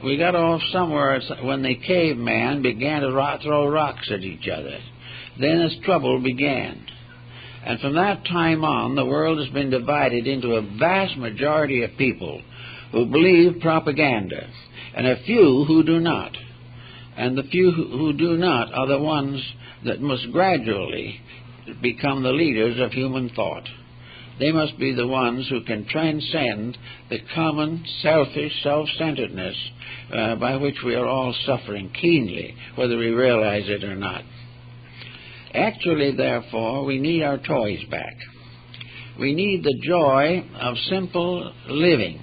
We got off somewhere when the caveman began to throw rocks at each other. Then as trouble began. And from that time on, the world has been divided into a vast majority of people who believe propaganda, and a few who do not. And the few who do not are the ones that must gradually become the leaders of human thought. They must be the ones who can transcend the common selfish self-centeredness by which we are all suffering keenly, whether we realize it or not. Actually, therefore, we need our toys back. We need the joy of simple living.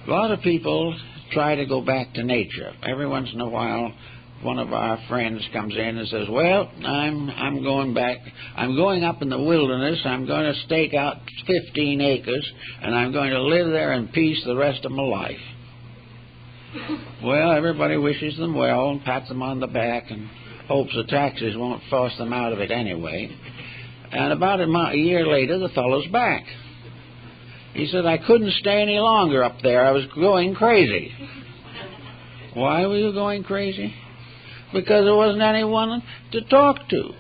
A lot of people try to go back to nature. Every once in a while, one of our friends comes in and says, well, I'm going back. I'm going up in the wilderness. I'm going to stake out 15 acres, and I'm going to live there in peace the rest of my life. Well, everybody wishes them well and pats them on the back and hopes the taxes won't force them out of it anyway. And about a year later, the fellow's back. He said, I couldn't stay any longer up there. I was going crazy. Why were you going crazy? Because there wasn't anyone to talk to.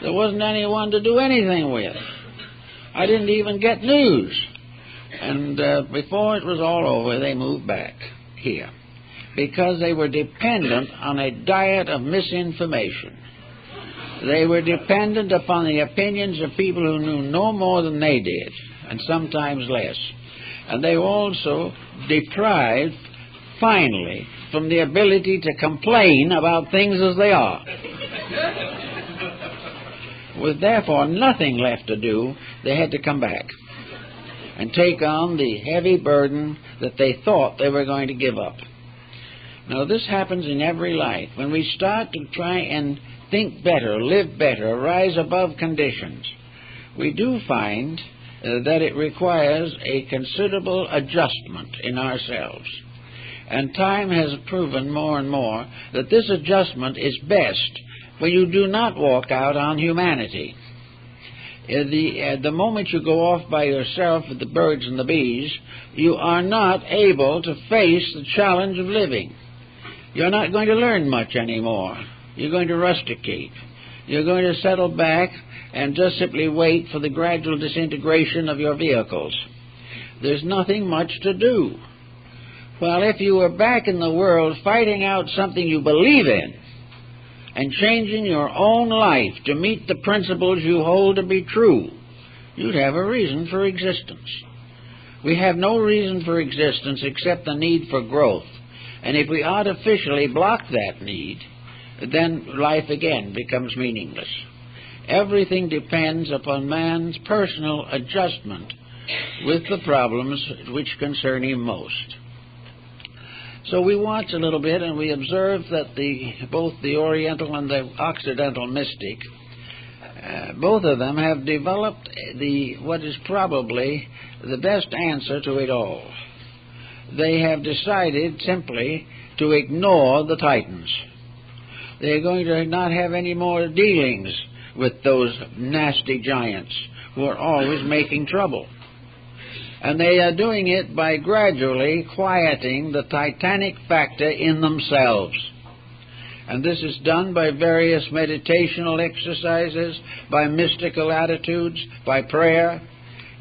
There wasn't anyone to do anything with. I didn't even get news. And before it was all over, they moved back here because they were dependent on a diet of misinformation. They were dependent upon the opinions of people who knew no more than they did, and sometimes less. And they were also deprived, finally, from the ability to complain about things as they are. With therefore nothing left to do, they had to come back and take on the heavy burden that they thought they were going to give up. Now, this happens in every life. When we start to try and think better, live better, rise above conditions, we do find that it requires a considerable adjustment in ourselves. And time has proven more and more that this adjustment is best when you do not walk out on humanity. The moment you go off by yourself with the birds and the bees, you are not able to face the challenge of living. you're not going to learn much anymore. You're going to rusticate. You're going to settle back and just simply wait for the gradual disintegration of your vehicles. There's nothing much to do. Well, if you were back in the world fighting out something you believe in and changing your own life to meet the principles you hold to be true, you'd have a reason for existence. We have no reason for existence except the need for growth. And if we artificially block that need, then life again becomes meaningless. Everything depends upon man's personal adjustment with the problems which concern him most. So we watch a little bit and we observe that both the Oriental and the Occidental mystic, both of them have developed what is probably the best answer to it all. They have decided simply to ignore the Titans. They're going to not have any more dealings with those nasty giants who are always making trouble. And they are doing it by gradually quieting the titanic factor in themselves. And this is done by various meditational exercises, by mystical attitudes, by prayer,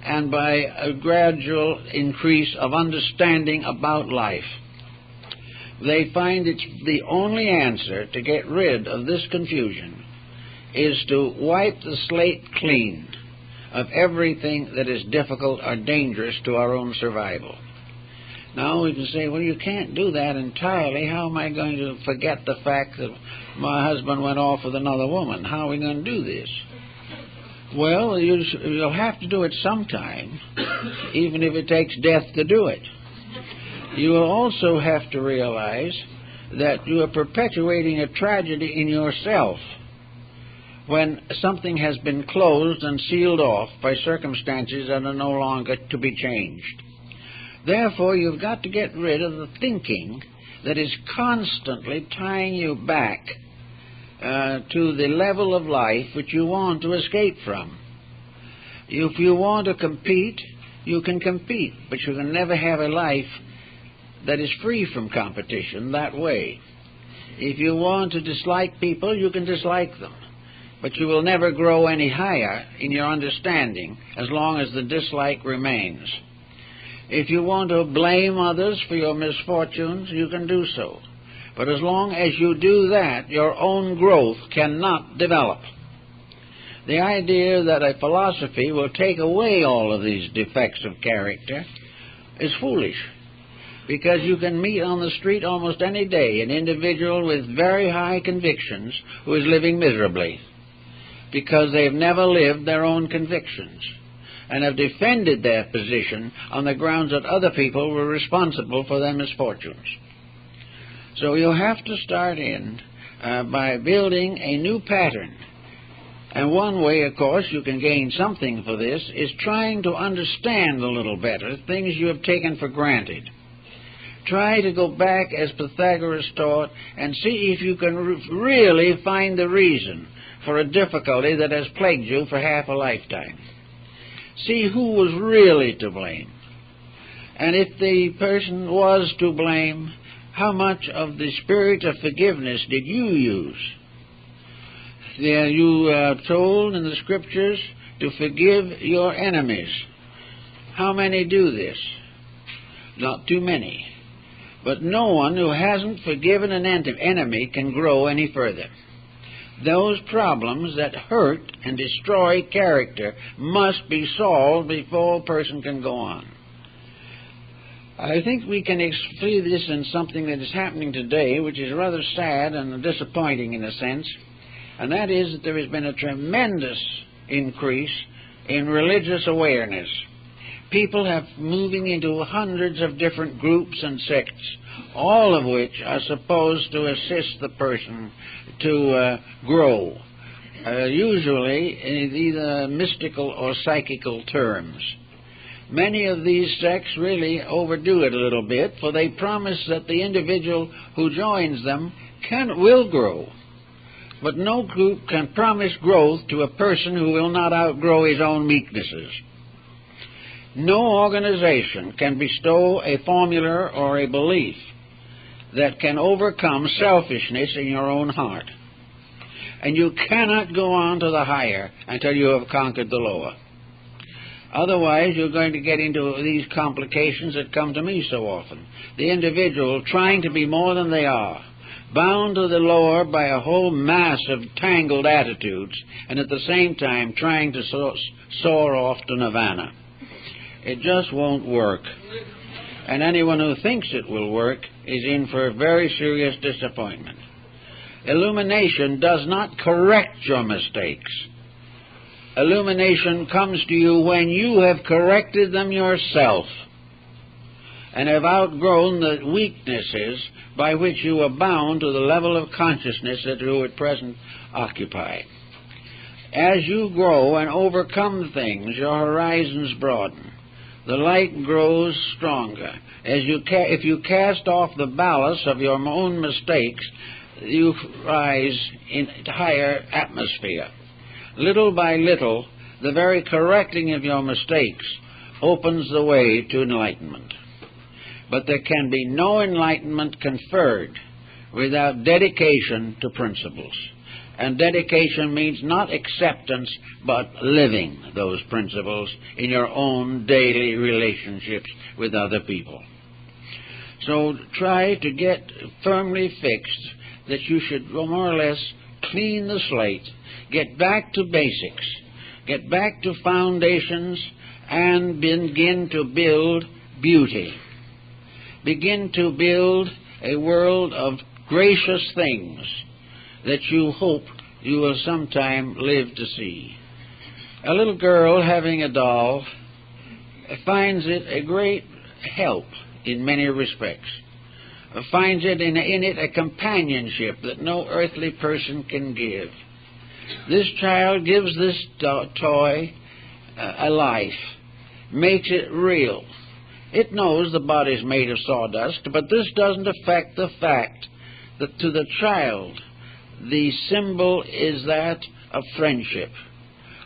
and by a gradual increase of understanding about life. They find it's the only answer to get rid of this confusion is to wipe the slate clean of everything that is difficult or dangerous to our own survival. Now we can say, well, you can't do that entirely. How am I going to forget the fact that my husband went off with another woman? How are we going to do this? Well, you'll have to do it sometime, even if it takes death to do it. You will also have to realize that you are perpetuating a tragedy in yourself when something has been closed and sealed off by circumstances that are no longer to be changed. Therefore, you've got to get rid of the thinking that is constantly tying you back to the level of life which you want to escape from. If you want to compete, you can compete, but you can never have a life that is free from competition that way. If you want to dislike people, you can dislike them, but you will never grow any higher in your understanding as long as the dislike remains. If you want to blame others for your misfortunes, you can do so. But as long as you do that, your own growth cannot develop. The idea that a philosophy will take away all of these defects of character is foolish, because you can meet on the street almost any day an individual with very high convictions who is living miserably because they've never lived their own convictions and have defended their position on the grounds that other people were responsible for their misfortunes. So you'll have to start in by building a new pattern. And one way, of course, you can gain something for this is trying to understand a little better things you have taken for granted. Try to go back, as Pythagoras taught, and see if you can really find the reason for a difficulty that has plagued you for half a lifetime. See who was really to blame. And if the person was to blame, how much of the spirit of forgiveness did you use? You are told in the Scriptures to forgive your enemies. How many do this? Not too many. But no one who hasn't forgiven an enemy can grow any further. Those problems that hurt and destroy character must be solved before a person can go on. I think we can see this in something that is happening today, which is rather sad and disappointing in a sense, and that is that there has been a tremendous increase in religious awareness. People have moving into hundreds of different groups and sects, all of which are supposed to assist the person to grow, usually in either mystical or psychical terms. Many of these sects really overdo it a little bit, for they promise that the individual who joins them will grow. But no group can promise growth to a person who will not outgrow his own weaknesses. No organization can bestow a formula or a belief that can overcome selfishness in your own heart. And you cannot go on to the higher until you have conquered the lower. Otherwise, you're going to get into these complications that come to me so often. The individual trying to be more than they are, bound to the lower by a whole mass of tangled attitudes, and at the same time trying to soar off to nirvana. It just won't work. And anyone who thinks it will work is in for a very serious disappointment. Illumination does not correct your mistakes. Illumination comes to you when you have corrected them yourself and have outgrown the weaknesses by which you are bound to the level of consciousness that you at present occupy. As you grow and overcome things, your horizons broaden. The light grows stronger. If you cast off the ballast of your own mistakes, you rise in higher atmosphere. Little by little, the very correcting of your mistakes opens the way to enlightenment. But there can be no enlightenment conferred without dedication to principles. And dedication means not acceptance, but living those principles in your own daily relationships with other people. So try to get firmly fixed that you should more or less clean the slate, get back to basics, get back to foundations, and begin to build beauty. Begin to build a world of gracious things that you hope you will sometime live to see. A little girl having a doll finds it a great help in many respects. Finds it in it a companionship that no earthly person can give. This child gives this toy a life, makes it real. It knows the body's made of sawdust, but this doesn't affect the fact that to the child, the symbol is that of friendship,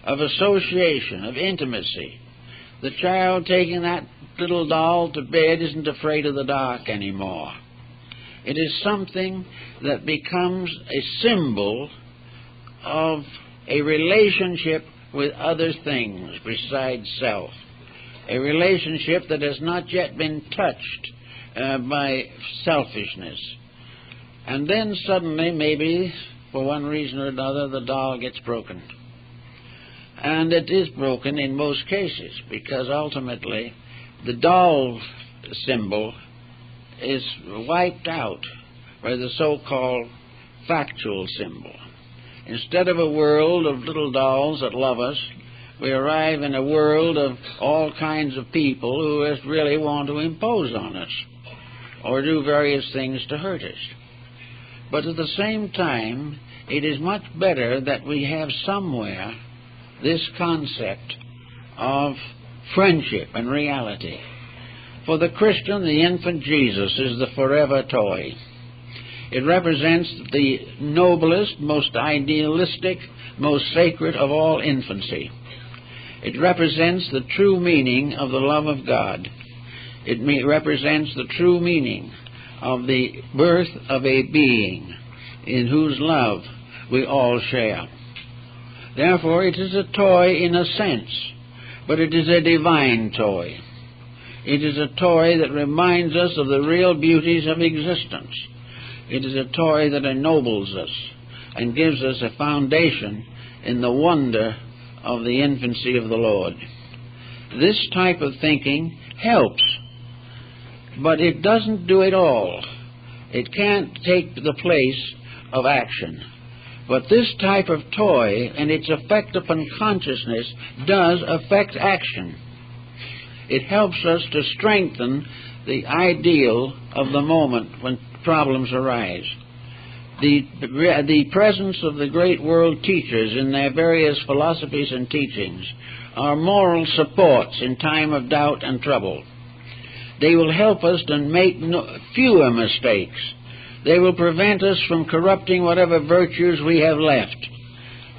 of association, of intimacy. The child taking that little doll to bed isn't afraid of the dark anymore. It is something that becomes a symbol of a relationship with other things besides self, a relationship that has not yet been touched by selfishness. And then suddenly, maybe, for one reason or another, the doll gets broken. And it is broken in most cases, because ultimately the doll symbol is wiped out by the so-called factual symbol. Instead of a world of little dolls that love us, we arrive in a world of all kinds of people who just really want to impose on us or do various things to hurt us. But at the same time, it is much better that we have somewhere this concept of friendship and reality. For the Christian, the infant Jesus is the forever toy. It represents the noblest, most idealistic, most sacred of all infancy. It represents the true meaning of the love of God. It represents the true meaning of the birth of a being in whose love we all share. Therefore, it is a toy in a sense, but it is a divine toy. It is a toy that reminds us of the real beauties of existence. It is a toy that ennobles us and gives us a foundation in the wonder of the infancy of the Lord. This type of thinking helps, but it doesn't do it all. It can't take the place of action. But this type of toy and its effect upon consciousness does affect action. It helps us to strengthen the ideal of the moment when problems arise. The presence of the great world teachers in their various philosophies and teachings are moral supports in time of doubt and trouble. They will help us to make fewer mistakes. They will prevent us from corrupting whatever virtues we have left.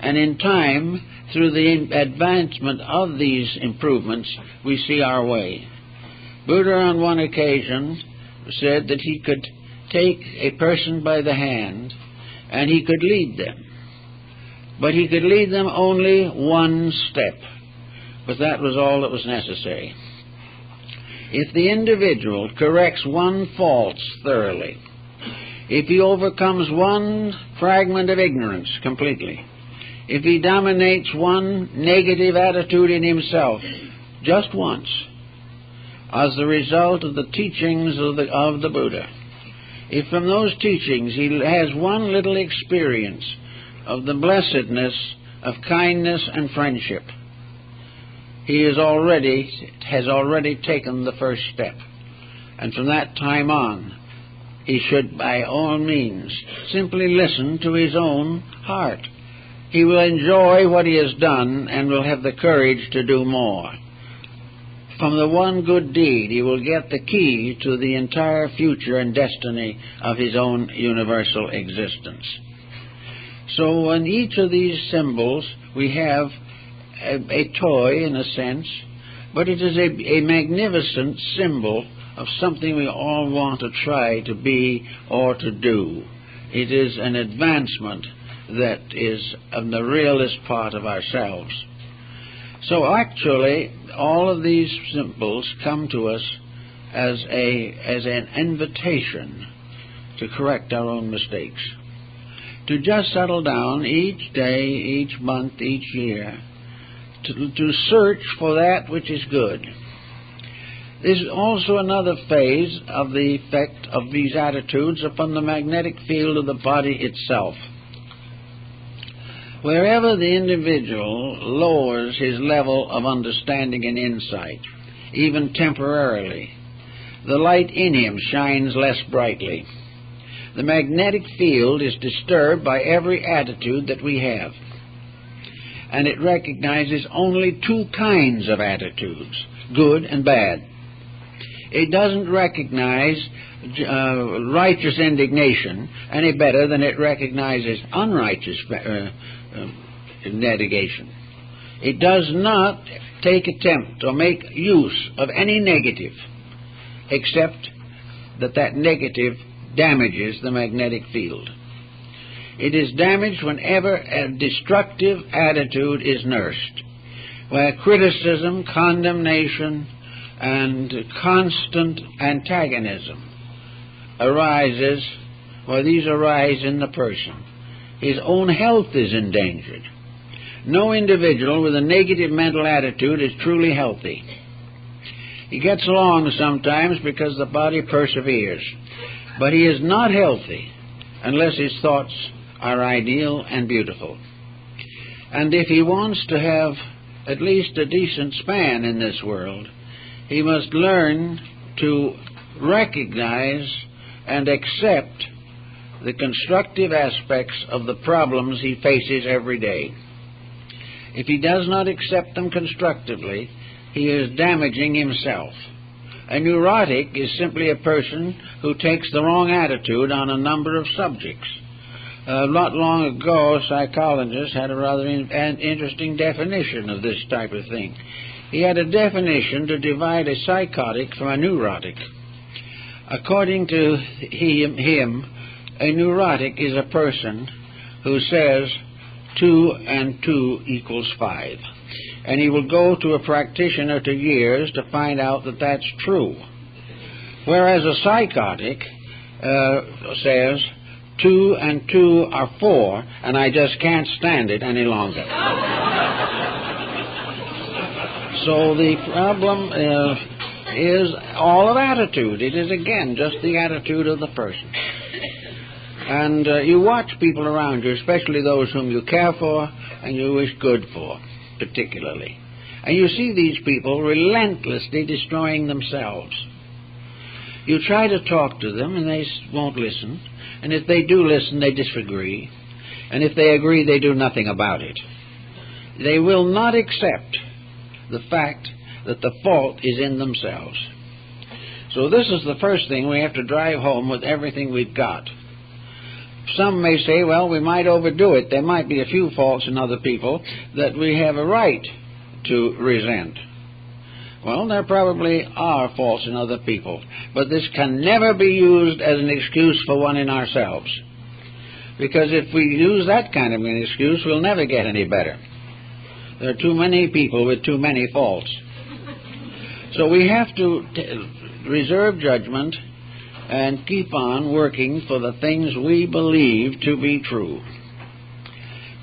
And in time, through the advancement of these improvements, we see our way. Buddha on one occasion said that he could take a person by the hand and he could lead them. But he could lead them only one step. But that was all that was necessary. If the individual corrects one fault thoroughly, if he overcomes one fragment of ignorance completely, if he dominates one negative attitude in himself just once, as the result of the teachings of the Buddha, if from those teachings he has one little experience of the blessedness of kindness and friendship, he has already taken the first step. And from that time on, he should by all means simply listen to his own heart. He will enjoy what he has done and will have the courage to do more. From the one good deed, he will get the key to the entire future and destiny of his own universal existence. So in each of these symbols, we have a toy, in a sense, but it is a magnificent symbol of something we all want to try to be or to do. It is an advancement that is of the realist part of ourselves. So actually, all of these symbols come to us as an invitation to correct our own mistakes, to just settle down each day, each month, each year, to search for that which is good. There's also another phase of the effect of these attitudes upon the magnetic field of the body itself. Wherever the individual lowers his level of understanding and insight, even temporarily, the light in him shines less brightly. The magnetic field is disturbed by every attitude that we have. And it recognizes only two kinds of attitudes, good and bad. It doesn't recognize righteous indignation any better than it recognizes unrighteous negation. It does not attempt or make use of any negative, except that negative damages the magnetic field. It is damaged whenever a destructive attitude is nursed, where criticism, condemnation, and constant antagonism arises, where these arise in the person. His own health is endangered. No individual with a negative mental attitude is truly healthy. He gets along sometimes because the body perseveres, but he is not healthy unless his thoughts are ideal and beautiful. And if he wants to have at least a decent span in this world, he must learn to recognize and accept the constructive aspects of the problems he faces every day. If he does not accept them constructively, he is damaging himself. A neurotic is simply a person who takes the wrong attitude on a number of subjects. Not long ago, a psychologist had a rather interesting definition of this type of thing. He had a definition to divide a psychotic from a neurotic. According to him, a neurotic is a person who says 2 and 2 equals 5. And he will go to a practitioner to years to find out that that's true. Whereas a psychotic says 2 and 2 are 4, and I just can't stand it any longer. So the problem is all of attitude. It is, again, just the attitude of the person. And you watch people around you, especially those whom you care for and you wish good for, particularly. And you see these people relentlessly destroying themselves. You try to talk to them and they won't listen. And if they do listen, they disagree. And if they agree, they do nothing about it. They will not accept the fact that the fault is in themselves. So this is the first thing we have to drive home with everything we've got. Some may say, well, we might overdo it. There might be a few faults in other people that we have a right to resent. Well, there probably are faults in other people, but this can never be used as an excuse for one in ourselves. Because if we use that kind of an excuse, we'll never get any better. There are too many people with too many faults. So we have to reserve judgment and keep on working for the things we believe to be true.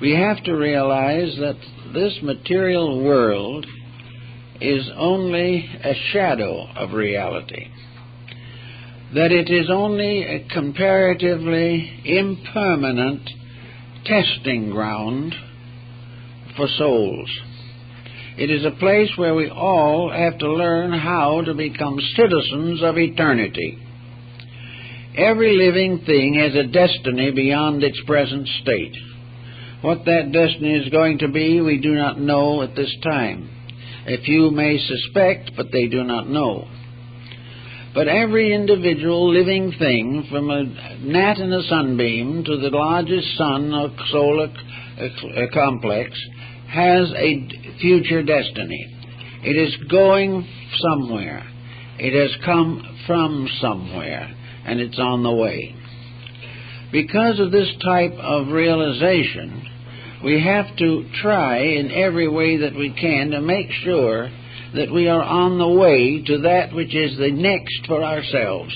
We have to realize that this material world is only a shadow of reality, that it is only a comparatively impermanent testing ground for souls. It is a place where we all have to learn how to become citizens of eternity. Every living thing has a destiny beyond its present state. What that destiny is going to be, we do not know at this time. A few may suspect, but they do not know. But every individual living thing, from a gnat in a sunbeam to the largest sun or solar complex, has a future destiny. It is going somewhere. It has come from somewhere, and it's on the way. Because of this type of realization, we have to try in every way that we can to make sure that we are on the way to that which is the next for ourselves.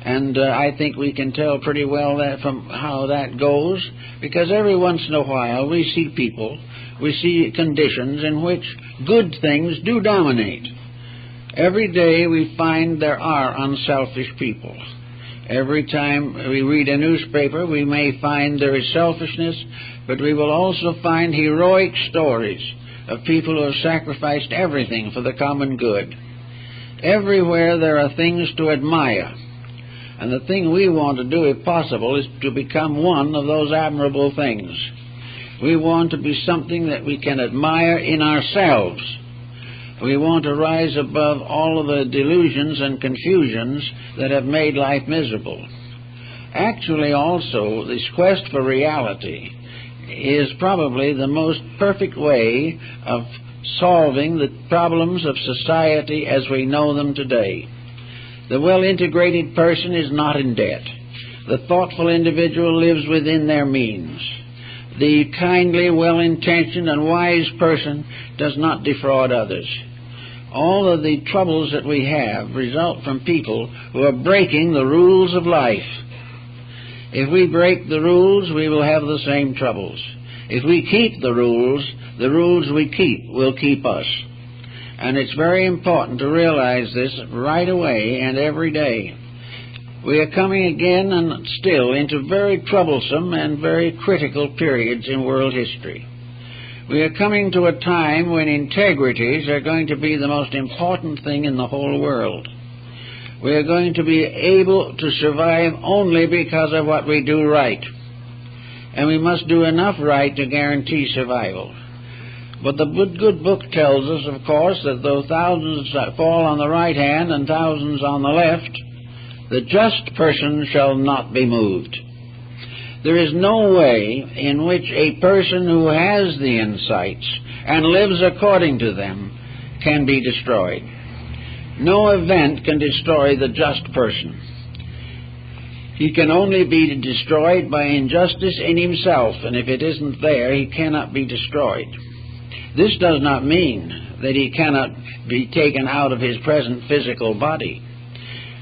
And I think we can tell pretty well that from how that goes, because every once in a while we see people, we see conditions in which good things do dominate. Every day we find there are unselfish people. Every time we read a newspaper, we may find there is selfishness, but we will also find heroic stories of people who have sacrificed everything for the common good. Everywhere there are things to admire, and the thing we want to do, if possible, is to become one of those admirable things. We want to be something that we can admire in ourselves. We want to rise above all of the delusions and confusions that have made life miserable. Actually, also, this quest for reality is probably the most perfect way of solving the problems of society as we know them today. The well-integrated person is not in debt. The thoughtful individual lives within their means. The kindly, well-intentioned, and wise person does not defraud others. All of the troubles that we have result from people who are breaking the rules of life. If we break the rules, we will have the same troubles. If we keep the rules we keep will keep us. And it's very important to realize this right away and every day. We are coming again and still into very troublesome and very critical periods in world history. We are coming to a time when integrities are going to be the most important thing in the whole world. We are going to be able to survive only because of what we do right. And we must do enough right to guarantee survival. But the good book tells us, of course, that though thousands fall on the right hand and thousands on the left, the just person shall not be moved. There is no way in which a person who has the insights and lives according to them can be destroyed. No event can destroy the just person. He can only be destroyed by injustice in himself, and if it isn't there, he cannot be destroyed. This does not mean that he cannot be taken out of his present physical body.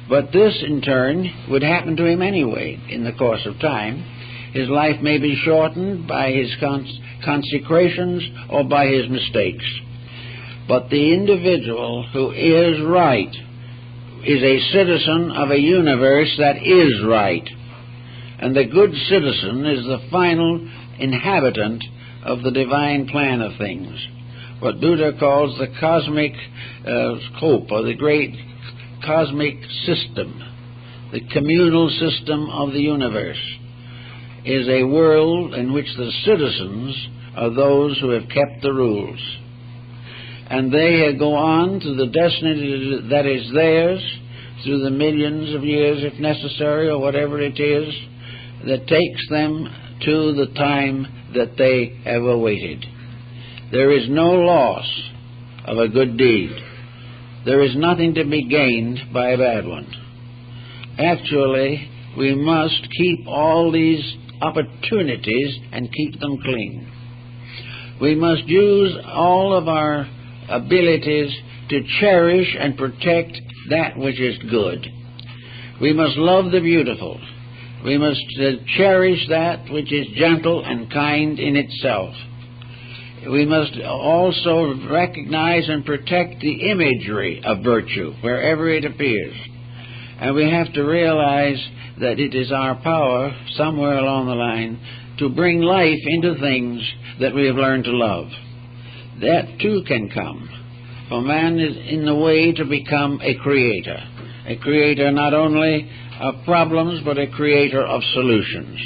But this, in turn, would happen to him anyway in the course of time. His life may be shortened by his consecrations or by his mistakes. But the individual who is right is a citizen of a universe that is right. And the good citizen is the final inhabitant of the divine plan of things. What Buddha calls the cosmic scope, or the great cosmic system, the communal system of the universe, is a world in which the citizens are those who have kept the rules. And they go on to the destiny that is theirs through the millions of years, if necessary, or whatever it is, that takes them to the time that they have awaited. There is no loss of a good deed. there is nothing to be gained by a bad one. Actually, we must keep all these opportunities and keep them clean. We must use all of our abilities to cherish and protect that which is good. We must love the beautiful. We must cherish that which is gentle and kind in itself. We must also recognize and protect the imagery of virtue wherever it appears. And we have to realize that it is our power, somewhere along the line, to bring life into things that we have learned to love. That too can come. For man is in the way to become a creator not only of problems, but a creator of solutions.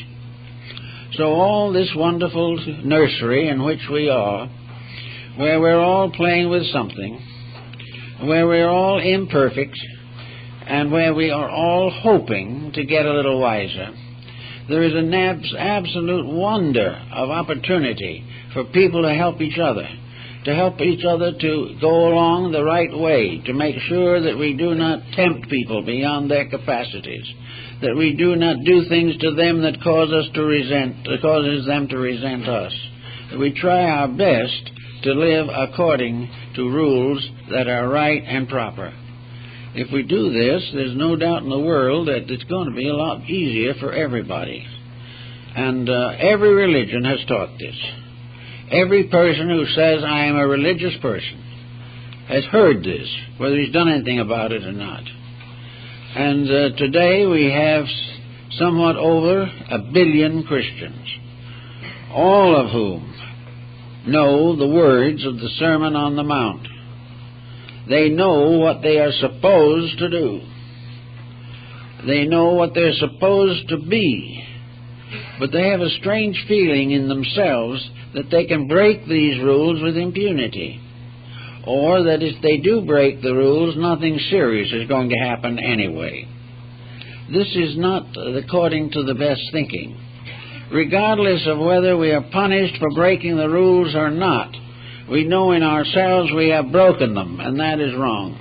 So all this wonderful nursery in which we are, where we're all playing with something, where we're all imperfect, and where we are all hoping to get a little wiser, there is an absolute wonder of opportunity for people to help each other to go along the right way, to make sure that we do not tempt people beyond their capacities, that we do not do things to them that causes them to resent us, that we try our best to live according to rules that are right and proper. If we do this, there's no doubt in the world that it's going to be a lot easier for everybody. And every religion has taught this. Every person who says, I am a religious person, has heard this, whether he's done anything about it or not. And today we have somewhat over 1 billion Christians, all of whom know the words of the Sermon on the Mount. They know what they are supposed to do. They know what they're supposed to be. But they have a strange feeling in themselves that they can break these rules with impunity, or that if they do break the rules, nothing serious is going to happen anyway. This is not according to the best thinking. Regardless of whether we are punished for breaking the rules or not, we know in ourselves we have broken them, and that is wrong.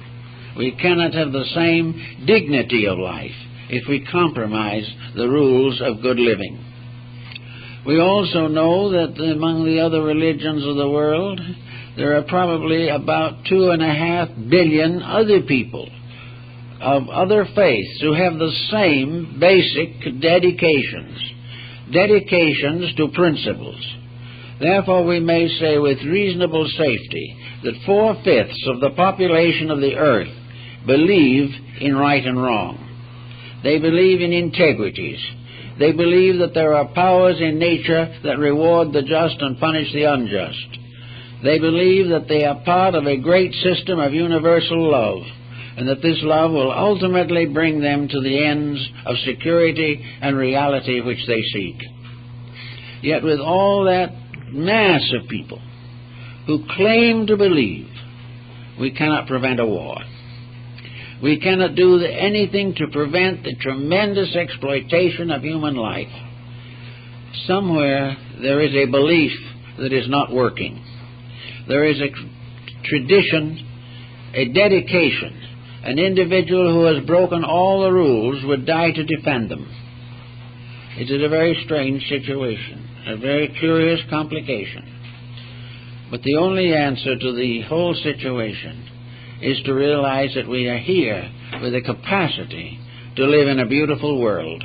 We cannot have the same dignity of life if we compromise the rules of good living. We also know that among the other religions of the world, there are probably about 2.5 billion other people of other faiths who have the same basic dedications to principles. Therefore, we may say with reasonable safety that 4/5 of the population of the earth believe in right and wrong. They believe in integrities. They believe that there are powers in nature that reward the just and punish the unjust. They believe that they are part of a great system of universal love, and that this love will ultimately bring them to the ends of security and reality which they seek. Yet with all that mass of people who claim to believe, we cannot prevent a war. We cannot do anything to prevent the tremendous exploitation of human life. Somewhere there is a belief that is not working. There is a tradition, a dedication. An individual who has broken all the rules would die to defend them. It is a very strange situation, a very curious complication. But the only answer to the whole situation is to realize that we are here with a capacity to live in a beautiful world,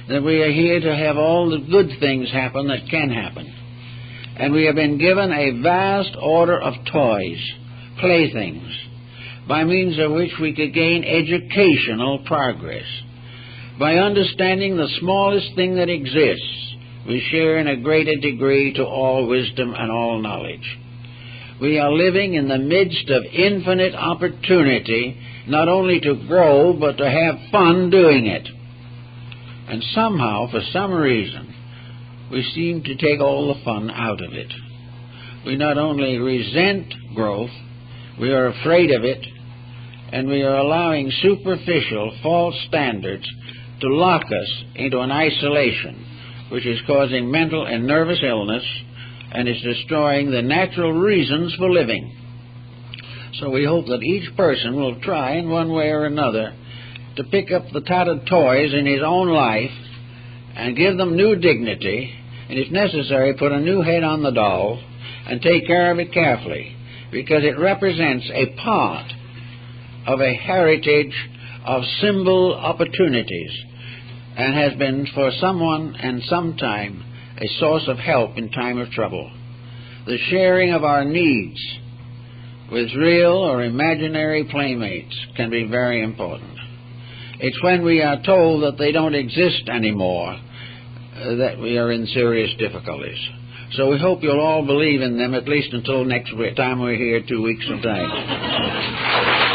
that we are here to have all the good things happen that can happen. And we have been given a vast order of toys, playthings, by means of which we could gain educational progress. By understanding the smallest thing that exists, we share in a greater degree to all wisdom and all knowledge. We are living in the midst of infinite opportunity, not only to grow, but to have fun doing it. And somehow, for some reason, we seem to take all the fun out of it. We not only resent growth, we are afraid of it, and we are allowing superficial, false standards to lock us into an isolation, which is causing mental and nervous illness, and is destroying the natural reasons for living. So we hope that each person will try in one way or another to pick up the tattered toys in his own life and give them new dignity, and if necessary put a new head on the doll and take care of it carefully, because it represents a part of a heritage of symbol opportunities and has been for someone and some time a source of help in time of trouble. The sharing of our needs with real or imaginary playmates can be very important. It's when we are told that they don't exist anymore that we are in serious difficulties. So we hope you'll all believe in them at least until next time we're here 2 weeks from today.